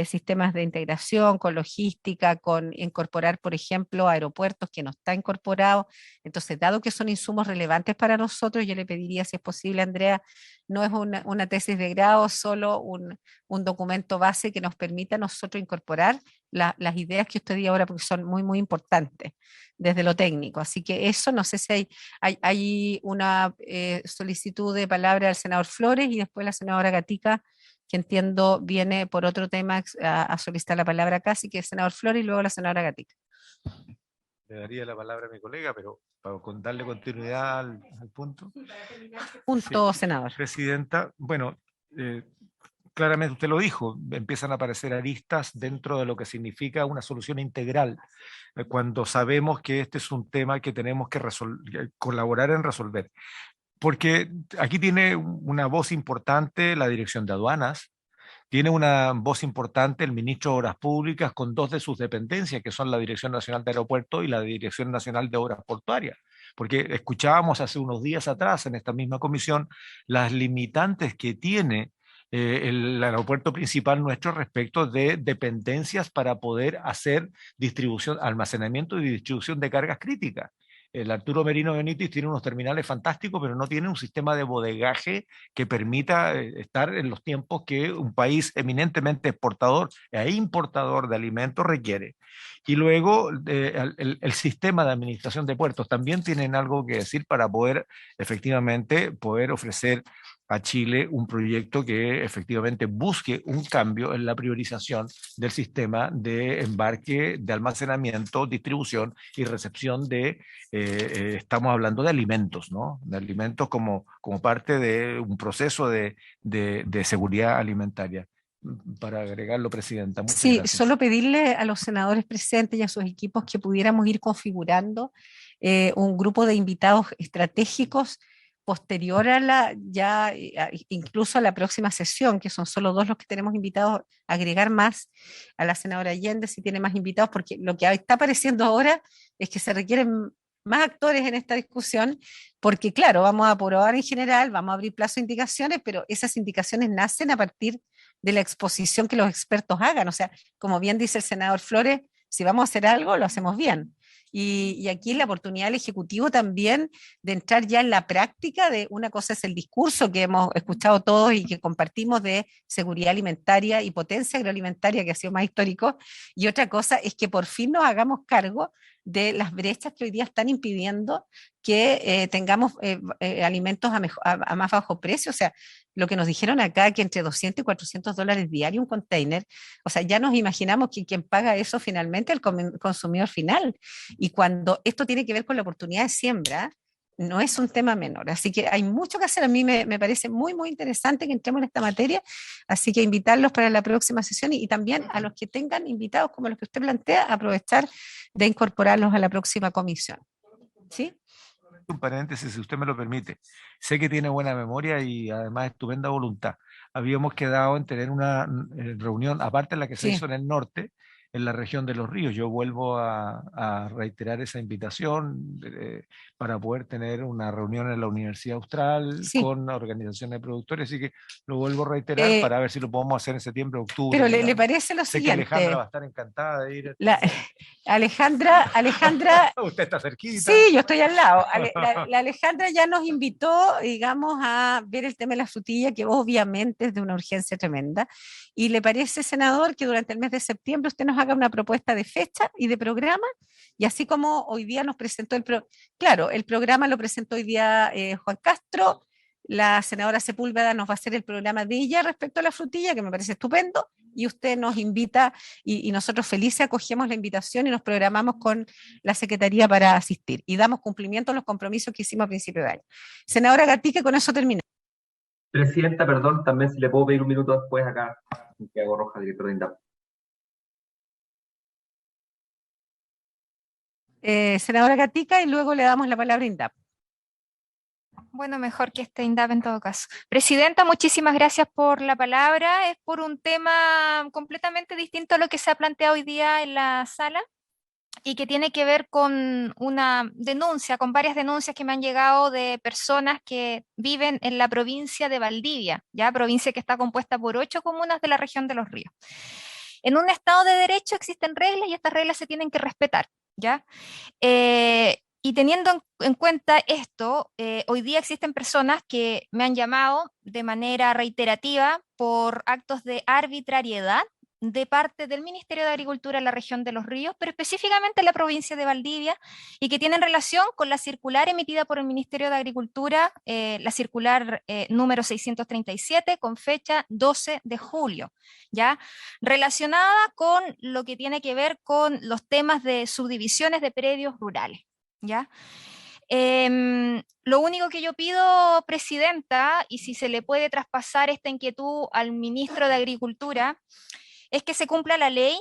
sistemas de integración, con logística, con incorporar, por ejemplo, aeropuertos que no está incorporado. Entonces, dado que son insumos relevantes para nosotros, yo le pediría, si es posible, Andrea, no es una tesis de grado, solo un documento base que nos permita a nosotros incorporar las ideas que usted dio ahora, porque son muy, muy importantes desde lo técnico. Así que eso, no sé si hay una solicitud de palabra al senador Flores y después la senadora Gatica, que entiendo viene por otro tema a solicitar la palabra acá, así que el senador Flores y luego la senadora Gatica. Le daría la palabra a mi colega, pero para darle continuidad al punto. Punto, Sí, senador. Presidenta, bueno, claramente usted lo dijo, empiezan a aparecer aristas dentro de lo que significa una solución integral, cuando sabemos que este es un tema que tenemos que colaborar en resolver. Porque aquí tiene una voz importante la Dirección de Aduanas, tiene una voz importante el ministro de Obras Públicas con dos de sus dependencias, que son la Dirección Nacional de Aeropuertos y la Dirección Nacional de Obras Portuarias. Porque escuchábamos hace unos días atrás en esta misma comisión las limitantes que tiene el aeropuerto principal nuestro respecto de dependencias para poder hacer distribución, almacenamiento y distribución de cargas críticas. El Arturo Merino Benítez tiene unos terminales fantásticos, pero no tiene un sistema de bodegaje que permita estar en los tiempos que un país eminentemente exportador e importador de alimentos requiere. Y luego el sistema de administración de puertos también tienen algo que decir para poder efectivamente poder ofrecer a Chile un proyecto que efectivamente busque un cambio en la priorización del sistema de embarque, de almacenamiento, distribución y recepción de, estamos hablando de alimentos, ¿no? De alimentos como parte de un proceso de seguridad alimentaria. Para agregarlo, Presidenta. Muchas Sí, gracias. solo pedirle a los senadores presentes y a sus equipos que pudiéramos ir configurando un grupo de invitados estratégicos posterior a incluso a la próxima sesión, que son solo dos los que tenemos invitados, agregar más a la senadora Allende si tiene más invitados, porque lo que está apareciendo ahora es que se requieren más actores en esta discusión, porque claro, vamos a aprobar en general, vamos a abrir plazo de indicaciones, pero esas indicaciones nacen a partir de la exposición que los expertos hagan. O sea, como bien dice el senador Flores, si vamos a hacer algo, lo hacemos bien. Y aquí es la oportunidad del Ejecutivo también de entrar ya en la práctica de una cosa es el discurso que hemos escuchado todos y que compartimos de seguridad alimentaria y potencia agroalimentaria, que ha sido más histórico, y otra cosa es que por fin nos hagamos cargo de las brechas que hoy día están impidiendo que tengamos alimentos a más bajo precio. O sea, lo que nos dijeron acá, que entre 200 y 400 dólares diario un container, o sea, ya nos imaginamos que quien paga eso finalmente es el consumidor final. Y cuando esto tiene que ver con la oportunidad de siembra, no es un tema menor. Así que hay mucho que hacer. A mí me parece muy, muy interesante que entremos en esta materia. Así que invitarlos para la próxima sesión y también a los que tengan invitados como los que usted plantea, aprovechar de incorporarlos a la próxima comisión. ¿Sí? Un paréntesis, si usted me lo permite. Sé que tiene buena memoria y además estupenda voluntad. Habíamos quedado en tener una reunión, aparte de la que se hizo en el norte, en la región de los ríos. Yo vuelvo a reiterar esa invitación para poder tener una reunión en la Universidad Austral con organizaciones de productores, así que lo vuelvo a reiterar para ver si lo podemos hacer en septiembre, octubre. Pero le parece lo sé siguiente. Que Alejandra va a estar encantada de ir. Alejandra... Usted está cerquita. Sí, yo estoy al lado. La Alejandra ya nos invitó, digamos, a ver el tema de la frutilla, que obviamente es de una urgencia tremenda. ¿Y le parece, senador, que durante el mes de septiembre usted nos haga una propuesta de fecha y de programa? Y así como hoy día nos presentó claro, el programa lo presentó hoy día Juan Castro, la senadora Sepúlveda nos va a hacer el programa de ella respecto a la frutilla, que me parece estupendo, y usted nos invita y nosotros felices acogemos la invitación y nos programamos con la Secretaría para asistir y damos cumplimiento a los compromisos que hicimos a principio de año. Senadora Gatica, con eso termina. Presidenta, perdón, también si le puedo pedir un minuto después acá, Santiago Rojas, director de INDAP. Senadora Gatica, y luego le damos la palabra a INDAP. Bueno, mejor que esté INDAP en todo caso. Presidenta, muchísimas gracias por la palabra. Es por un tema completamente distinto a lo que se ha planteado hoy día en la sala y que tiene que ver con una denuncia, con varias denuncias que me han llegado de personas que viven en la provincia de Valdivia, ya provincia que está compuesta por 8 comunas de la región de Los Ríos. En un Estado de Derecho existen reglas y estas reglas se tienen que respetar, ¿ya? Y teniendo en cuenta esto, hoy día existen personas que me han llamado de manera reiterativa por actos de arbitrariedad de parte del Ministerio de Agricultura en la región de Los Ríos, pero específicamente en la provincia de Valdivia, y que tienen relación con la circular emitida por el Ministerio de Agricultura, la circular número 637, con fecha 12 de julio, ¿ya? Relacionada con lo que tiene que ver con los temas de subdivisiones de predios rurales, ¿ya? Lo único que yo pido, Presidenta, y si se le puede traspasar esta inquietud al Ministro de Agricultura, es que se cumpla la ley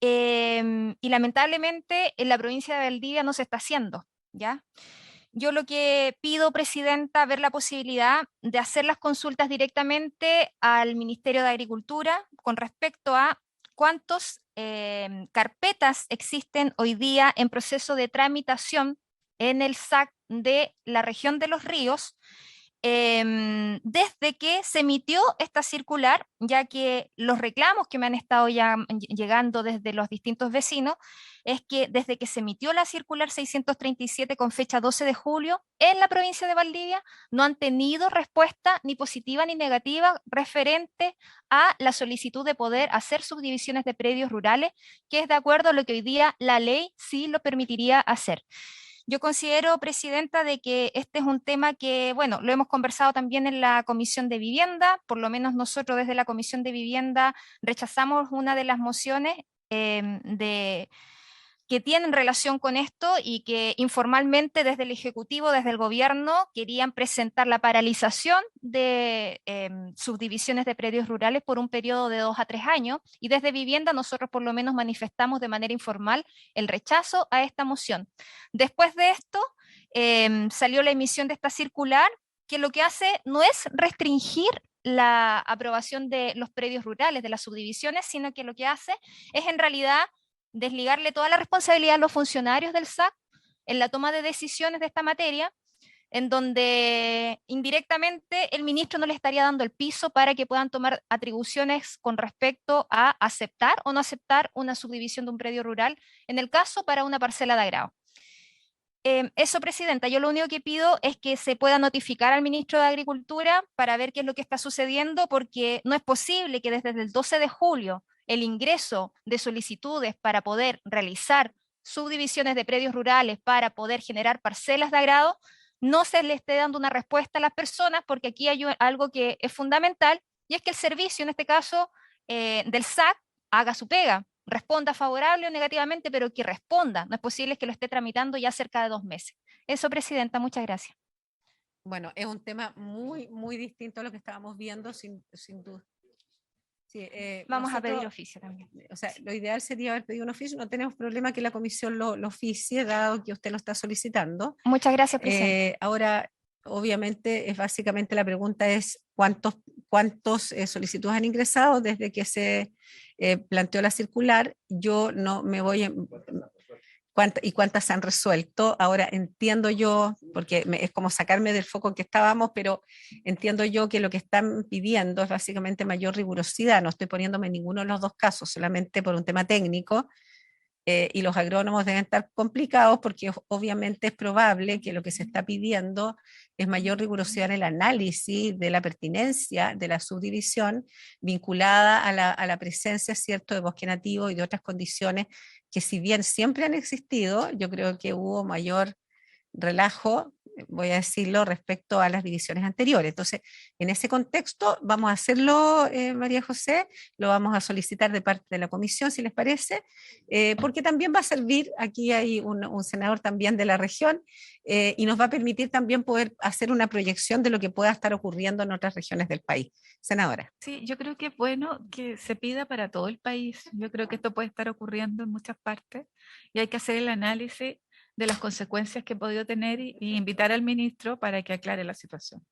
y lamentablemente en la provincia de Valdivia no se está haciendo, ¿ya? Yo lo que pido, Presidenta, ver la posibilidad de hacer las consultas directamente al Ministerio de Agricultura con respecto a cuántas carpetas existen hoy día en proceso de tramitación en el SAC de la región de Los Ríos, desde que se emitió esta circular, ya que los reclamos que me han estado ya llegando desde los distintos vecinos es que desde que se emitió la circular 637 con fecha 12 de julio en la provincia de Valdivia no han tenido respuesta ni positiva ni negativa referente a la solicitud de poder hacer subdivisiones de predios rurales, que es de acuerdo a lo que hoy día la ley sí lo permitiría hacer. Yo considero, Presidenta, de que este es un tema que, bueno, lo hemos conversado también en la Comisión de Vivienda, por lo menos nosotros desde la Comisión de Vivienda rechazamos una de las mociones que tienen relación con esto y que informalmente desde el Ejecutivo, desde el Gobierno, querían presentar la paralización de subdivisiones de predios rurales por un periodo de 2 a 3 años, y desde Vivienda nosotros por lo menos manifestamos de manera informal el rechazo a esta moción. Después de esto salió la emisión de esta circular, que lo que hace no es restringir la aprobación de los predios rurales, de las subdivisiones, sino que lo que hace es en realidad desligarle toda la responsabilidad a los funcionarios del SAC en la toma de decisiones de esta materia, en donde indirectamente el ministro no le estaría dando el piso para que puedan tomar atribuciones con respecto a aceptar o no aceptar una subdivisión de un predio rural, en el caso para una parcela de agrado. Eso, Presidenta, yo lo único que pido es que se pueda notificar al ministro de Agricultura para ver qué es lo que está sucediendo, porque no es posible que desde el 12 de julio el ingreso de solicitudes para poder realizar subdivisiones de predios rurales, para poder generar parcelas de agrado, no se le esté dando una respuesta a las personas, porque aquí hay algo que es fundamental, y es que el servicio, en este caso del SAC, haga su pega, responda favorable o negativamente, pero que responda. No es posible que lo esté tramitando ya cerca de 2 meses. Eso, Presidenta, muchas gracias. Bueno, es un tema muy, muy distinto a lo que estábamos viendo, sin duda. Sí, vamos a pedir oficio también. O sea, lo ideal sería haber pedido un oficio. No tenemos problema que la comisión lo oficie, dado que usted lo está solicitando. Muchas gracias, Presidenta. Ahora, obviamente, básicamente la pregunta es cuántos solicitudes han ingresado desde que se planteó la circular. Yo no me voy y cuántas se han resuelto. Ahora entiendo yo, porque es como sacarme del foco en que estábamos, pero entiendo yo que lo que están pidiendo es básicamente mayor rigurosidad. No estoy poniéndome en ninguno de los dos casos, solamente por un tema técnico. Y los agrónomos deben estar complicados porque obviamente es probable que lo que se está pidiendo es mayor rigurosidad en el análisis de la pertinencia de la subdivisión vinculada a la presencia, ¿cierto?, de bosque nativo y de otras condiciones que, si bien siempre han existido, yo creo que hubo mayor relajo, voy a decirlo, respecto a las divisiones anteriores. Entonces, en ese contexto vamos a hacerlo, María José, lo vamos a solicitar de parte de la comisión, si les parece, porque también va a servir, aquí hay un senador también de la región, y nos va a permitir también poder hacer una proyección de lo que pueda estar ocurriendo en otras regiones del país. Senadora. Sí, yo creo que es bueno que se pida para todo el país. Yo creo que esto puede estar ocurriendo en muchas partes y hay que hacer el análisis de las consecuencias que ha podido tener y invitar al ministro para que aclare la situación.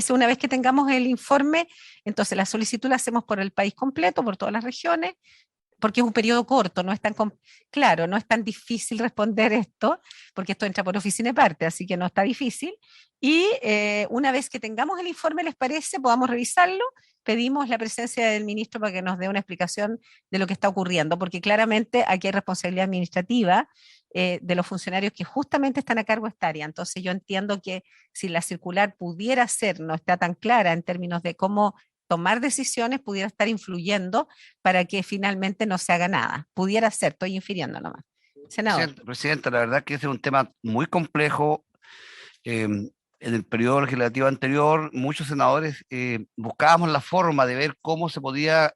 Una vez que tengamos el informe, entonces la solicitud la hacemos por el país completo, por todas las regiones, porque es un periodo corto, no es tan claro, no es tan difícil responder esto, porque esto entra por oficina de parte, así que no está difícil. Y una vez que tengamos el informe, ¿les parece? Podamos revisarlo, pedimos la presencia del ministro para que nos dé una explicación de lo que está ocurriendo, porque claramente aquí hay responsabilidad administrativa de los funcionarios que justamente están a cargo de esta área. Entonces yo entiendo que si la circular pudiera ser, no está tan clara en términos de cómo tomar decisiones, pudiera estar influyendo para que finalmente no se haga nada. Pudiera ser, estoy infiriendo nomás. Senador. Presidenta, la verdad que ese es un tema muy complejo. En el periodo legislativo anterior, muchos senadores buscábamos la forma de ver cómo se podía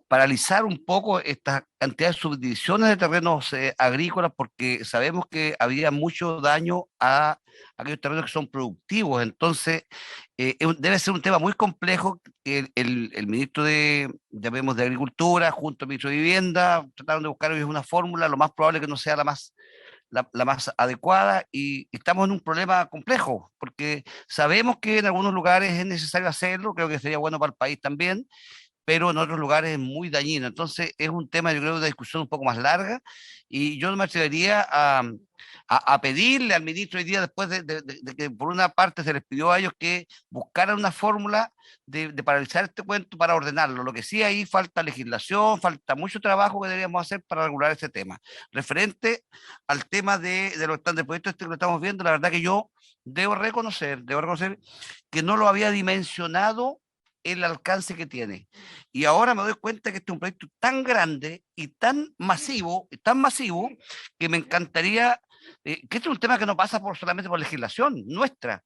paralizar un poco esta cantidad de subdivisiones de terrenos agrícolas, porque sabemos que había mucho daño a aquellos terrenos que son productivos. Entonces, debe ser un tema muy complejo. El ministro de Agricultura junto al ministro de Vivienda trataron de buscar una fórmula, lo más probable que no sea la más adecuada, y estamos en un problema complejo, porque sabemos que en algunos lugares es necesario hacerlo, creo que sería bueno para el país también, pero en otros lugares es muy dañino. Entonces es un tema, yo creo, de una discusión un poco más larga, y yo me atrevería a pedirle al ministro hoy día, después de que por una parte se les pidió a ellos que buscaran una fórmula de paralizar este cuento para ordenarlo. Lo que sí, ahí falta legislación, falta mucho trabajo que deberíamos hacer para regular este tema. Referente al tema de los estándares de proyectos que lo estamos viendo, la verdad que yo debo reconocer que no lo había dimensionado el alcance que tiene. Y ahora me doy cuenta que este es un proyecto tan grande y tan masivo, que me encantaría, que este es un tema que no pasa solamente por legislación nuestra,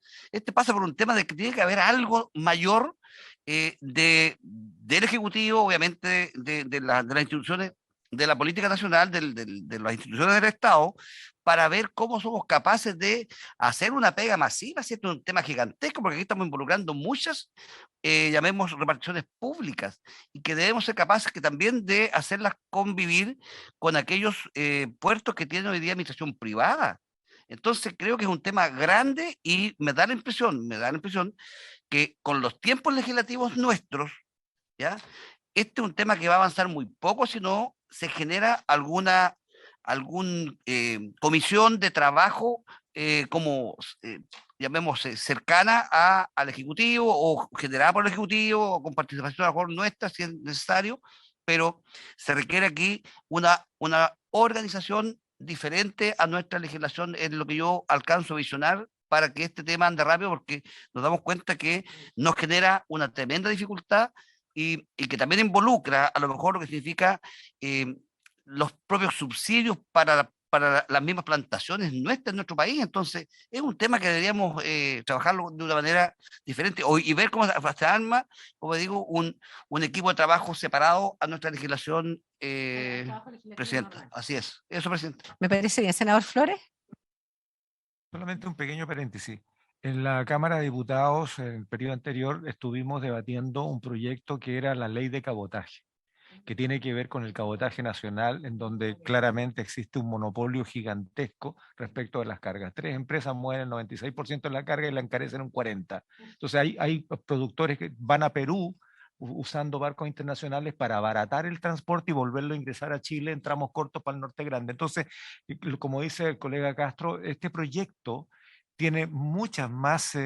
pasa por un tema de que tiene que haber algo mayor del Ejecutivo, obviamente de las instituciones, de la política nacional, de las instituciones del Estado, para ver cómo somos capaces de hacer una pega masiva, ¿cierto? Un tema gigantesco, porque aquí estamos involucrando muchas, llamemos, reparticiones públicas, y que debemos ser capaces que también de hacerlas convivir con aquellos puertos que tienen hoy día administración privada. Entonces creo que es un tema grande, y me da la impresión que con los tiempos legislativos nuestros, ¿ya? Este es un tema que va a avanzar muy poco si no se genera alguna comisión de trabajo llamemos, cercana al Ejecutivo, o generada por el Ejecutivo, o con participación a lo mejor nuestra si es necesario, pero se requiere aquí una organización diferente a nuestra legislación, es lo que yo alcanzo a visionar, para que este tema ande rápido, porque nos damos cuenta que nos genera una tremenda dificultad, y que también involucra a lo mejor lo que significa los propios subsidios para las mismas plantaciones nuestras en nuestro país. Entonces es un tema que deberíamos trabajarlo de una manera diferente, y ver cómo se arma, como digo, un equipo de trabajo separado a nuestra legislación, Presidenta. Así es. Eso, Presidenta. Me parece bien. Senador Flores. Solamente un pequeño paréntesis. En la Cámara de Diputados, en el periodo anterior, estuvimos debatiendo un proyecto que era la ley de cabotaje, que tiene que ver con el cabotaje nacional, en donde claramente existe un monopolio gigantesco respecto de las cargas. 3 empresas mueven el 96% de la carga y la encarecen un 40%. Entonces hay productores que van a Perú usando barcos internacionales para abaratar el transporte y volverlo a ingresar a Chile en tramos cortos para el Norte Grande. Entonces, como dice el colega Castro, este proyecto tiene muchas más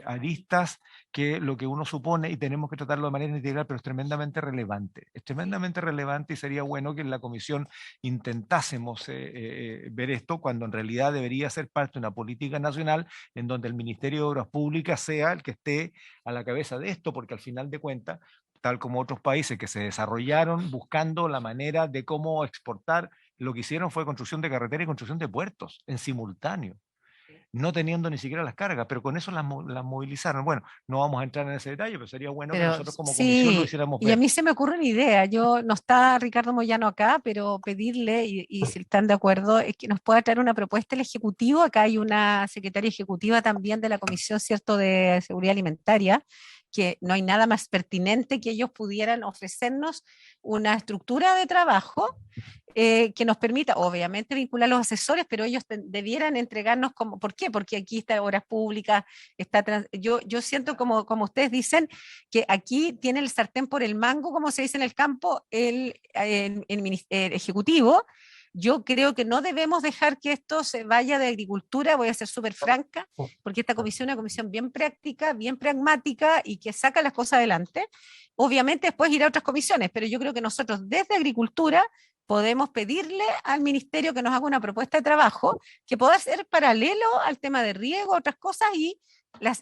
aristas que lo que uno supone y tenemos que tratarlo de manera integral, pero es tremendamente relevante. Es tremendamente relevante y sería bueno que en la comisión intentásemos ver esto cuando en realidad debería ser parte de una política nacional en donde el Ministerio de Obras Públicas sea el que esté a la cabeza de esto, porque al final de cuentas, tal como otros países que se desarrollaron buscando la manera de cómo exportar, lo que hicieron fue construcción de carreteras y construcción de puertos en simultáneo, no teniendo ni siquiera las cargas, pero con eso las movilizaron. Bueno, no vamos a entrar en ese detalle, pero sería bueno que nosotros como comisión lo hiciéramos y ver. a mí se me ocurre una idea. No está Ricardo Moyano acá, pero pedirle, y si están de acuerdo, es que nos pueda traer una propuesta el Ejecutivo. Acá hay una secretaria ejecutiva también de la Comisión, ¿cierto?, de Seguridad Alimentaria, que no hay nada más pertinente que ellos pudieran ofrecernos una estructura de trabajo que nos permita, obviamente, vincular a los asesores, pero ellos debieran entregarnos como, ¿por qué? Porque aquí está Obras Públicas, yo siento como ustedes dicen, que aquí tiene el sartén por el mango, como se dice en el campo, el Ejecutivo. Yo creo que no debemos dejar que esto se vaya de agricultura, voy a ser súper franca, porque esta comisión es una comisión bien práctica, bien pragmática y que saca las cosas adelante. Obviamente después irá a otras comisiones, pero yo creo que nosotros desde agricultura podemos pedirle al ministerio que nos haga una propuesta de trabajo que pueda ser paralelo al tema de riego, otras cosas, y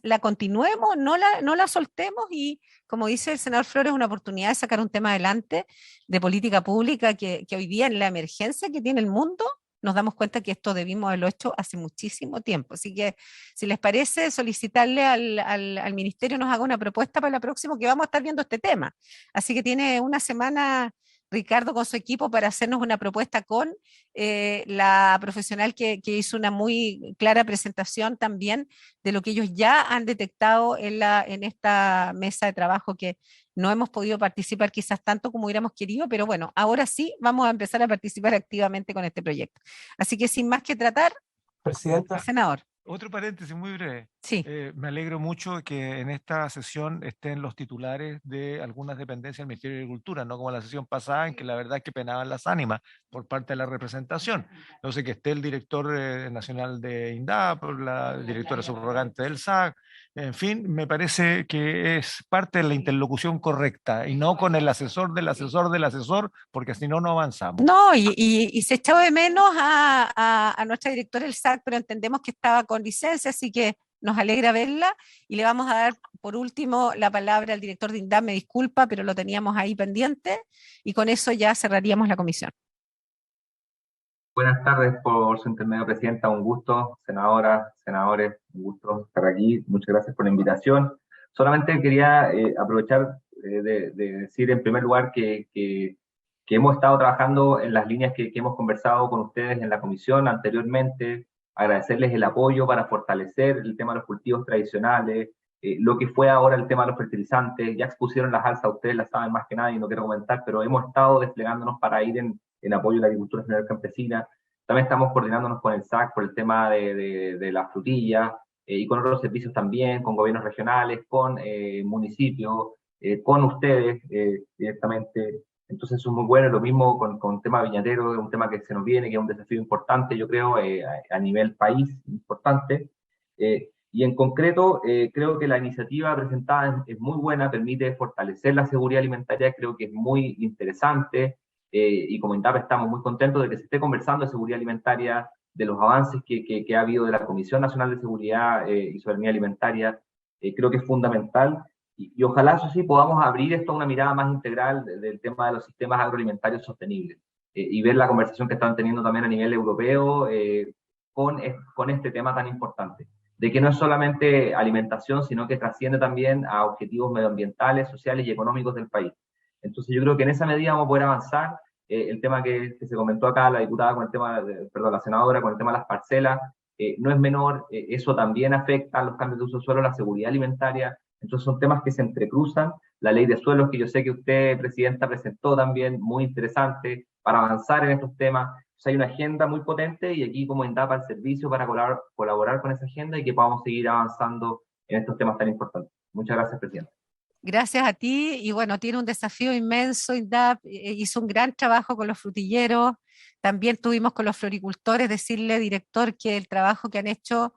la continuemos, no la soltemos, y como dice el senador Flores, una oportunidad de sacar un tema adelante de política pública que hoy día en la emergencia que tiene el mundo nos damos cuenta que esto debimos haberlo hecho hace muchísimo tiempo. Así que, si les parece, solicitarle al ministerio nos haga una propuesta para la próxima, que vamos a estar viendo este tema. Así que tiene una semana Ricardo con su equipo para hacernos una propuesta con la profesional que hizo una muy clara presentación también de lo que ellos ya han detectado en esta mesa de trabajo, que no hemos podido participar quizás tanto como hubiéramos querido, pero bueno, ahora sí vamos a empezar a participar activamente con este proyecto. Así que sin más que tratar, Presidenta. Senador. Otro paréntesis muy breve. Sí. Me alegro mucho que en esta sesión estén los titulares de algunas dependencias del Ministerio de Agricultura, no como la sesión pasada, en que la verdad es que penaban las ánimas por parte de la representación. Entonces, que esté el director nacional de INDAP, la directora subrogante del SAC, en fin, me parece que es parte de la interlocución correcta y no con el asesor del asesor del asesor, porque si no, no avanzamos. No, y se echó de menos a nuestra directora del SAC, pero entendemos que estaba con licencia, así que nos alegra verla, y le vamos a dar por último la palabra al director de INDAP. Me disculpa, pero lo teníamos ahí pendiente, y con eso ya cerraríamos la comisión. Buenas tardes, por su intermedio, Presidenta. Un gusto, senadoras, senadores, un gusto estar aquí. Muchas gracias por la invitación. Solamente quería aprovechar de decir en primer lugar que hemos estado trabajando en las líneas que hemos conversado con ustedes en la comisión anteriormente. Agradecerles el apoyo para fortalecer el tema de los cultivos tradicionales, lo que fue ahora el tema de los fertilizantes. Ya expusieron las alzas, ustedes las saben más que nadie, no quiero comentar, pero hemos estado desplegándonos para ir en apoyo a la agricultura familiar campesina. También estamos coordinándonos con el SAC por el tema de la frutilla, y con otros servicios también, con gobiernos regionales, con municipios, con ustedes directamente. Entonces eso es muy bueno. Lo mismo con el tema viñatero, un tema que se nos viene, que es un desafío importante, yo creo, a nivel país, importante. Y en concreto, creo que la iniciativa presentada es muy buena, permite fortalecer la seguridad alimentaria, creo que es muy interesante, y como INDAP estamos muy contentos de que se esté conversando de seguridad alimentaria, de los avances que ha habido de la Comisión Nacional de Seguridad y Soberanía Alimentaria. Creo que es fundamental. Y ojalá, eso sí, podamos abrir esto a una mirada más integral del tema de los sistemas agroalimentarios sostenibles, y ver la conversación que están teniendo también a nivel europeo con este tema tan importante, de que no es solamente alimentación, sino que trasciende también a objetivos medioambientales, sociales y económicos del país. Entonces yo creo que en esa medida vamos a poder avanzar. El tema que se comentó acá, la diputada con el tema, la senadora con el tema de las parcelas, no es menor. Eso también afecta a los cambios de uso del suelo, la seguridad alimentaria. Entonces son temas que se entrecruzan. La ley de suelos, que yo sé que usted, Presidenta, presentó también, muy interesante para avanzar en estos temas. O sea, hay una agenda muy potente, y aquí como INDAP al servicio para colaborar con esa agenda, y que podamos seguir avanzando en estos temas tan importantes. Muchas gracias, Presidenta. Gracias a ti, y bueno, tiene un desafío inmenso, INDAP, hizo un gran trabajo con los frutilleros, también tuvimos con los floricultores, decirle, director, que el trabajo que han hecho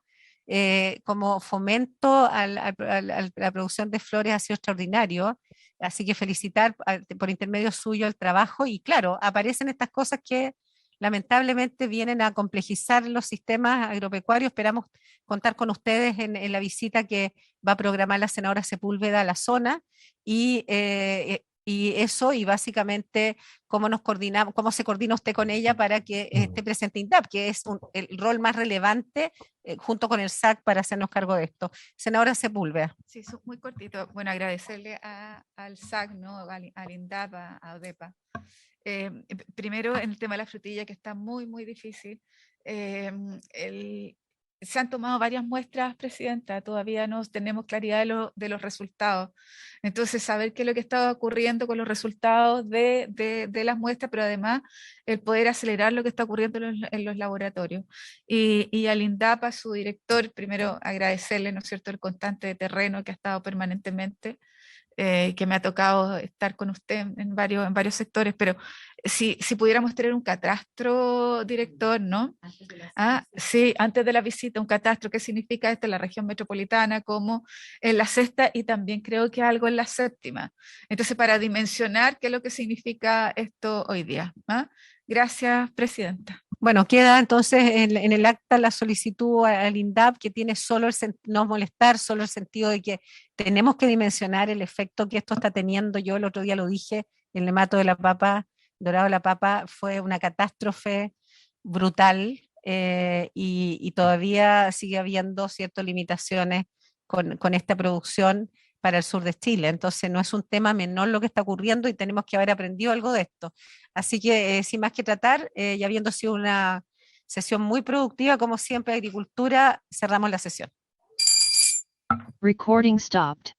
como fomento a la producción de flores ha sido extraordinario, así que felicitar por intermedio suyo el trabajo, y claro, aparecen estas cosas que lamentablemente vienen a complejizar los sistemas agropecuarios. Esperamos contar con ustedes en la visita que va a programar la senadora Sepúlveda a la zona, y eso, y básicamente cómo nos coordinamos, cómo se coordina usted con ella para que esté presente INDAP, que es el rol más relevante junto con el SAC para hacernos cargo de esto. Senadora Sepúlveda. Sí, eso es muy cortito. Bueno, agradecerle al SAC, ¿no? al INDAP, a ODEPA. Primero, en el tema de la frutilla, que está muy, muy difícil. Se han tomado varias muestras, Presidenta, todavía no tenemos claridad de los resultados. Entonces, saber qué es lo que está ocurriendo con los resultados de las muestras, pero además el poder acelerar lo que está ocurriendo en los laboratorios. Y al INDAP, a su director, primero agradecerle, ¿no es cierto?, el constante de terreno que ha estado permanentemente, que me ha tocado estar con usted en varios sectores, pero si pudiéramos tener un catastro, director, ¿no? Sí, antes de la visita, un catastro, ¿qué significa esto en la región metropolitana, como en la sexta y también creo que algo en la séptima? Entonces, para dimensionar qué es lo que significa esto hoy día. Gracias, Presidenta. Bueno, queda entonces en el acta la solicitud al INDAP, que tiene solo no molestar, solo el sentido de que tenemos que dimensionar el efecto que esto está teniendo. Yo el otro día lo dije, el nemato de la papa, dorado de la papa, fue una catástrofe brutal, y todavía sigue habiendo ciertas limitaciones con esta producción para el sur de Chile. Entonces no es un tema menor lo que está ocurriendo, y tenemos que haber aprendido algo de esto. Así que sin más que tratar, y habiendo sido una sesión muy productiva, como siempre, Agricultura, cerramos la sesión. Recording stopped.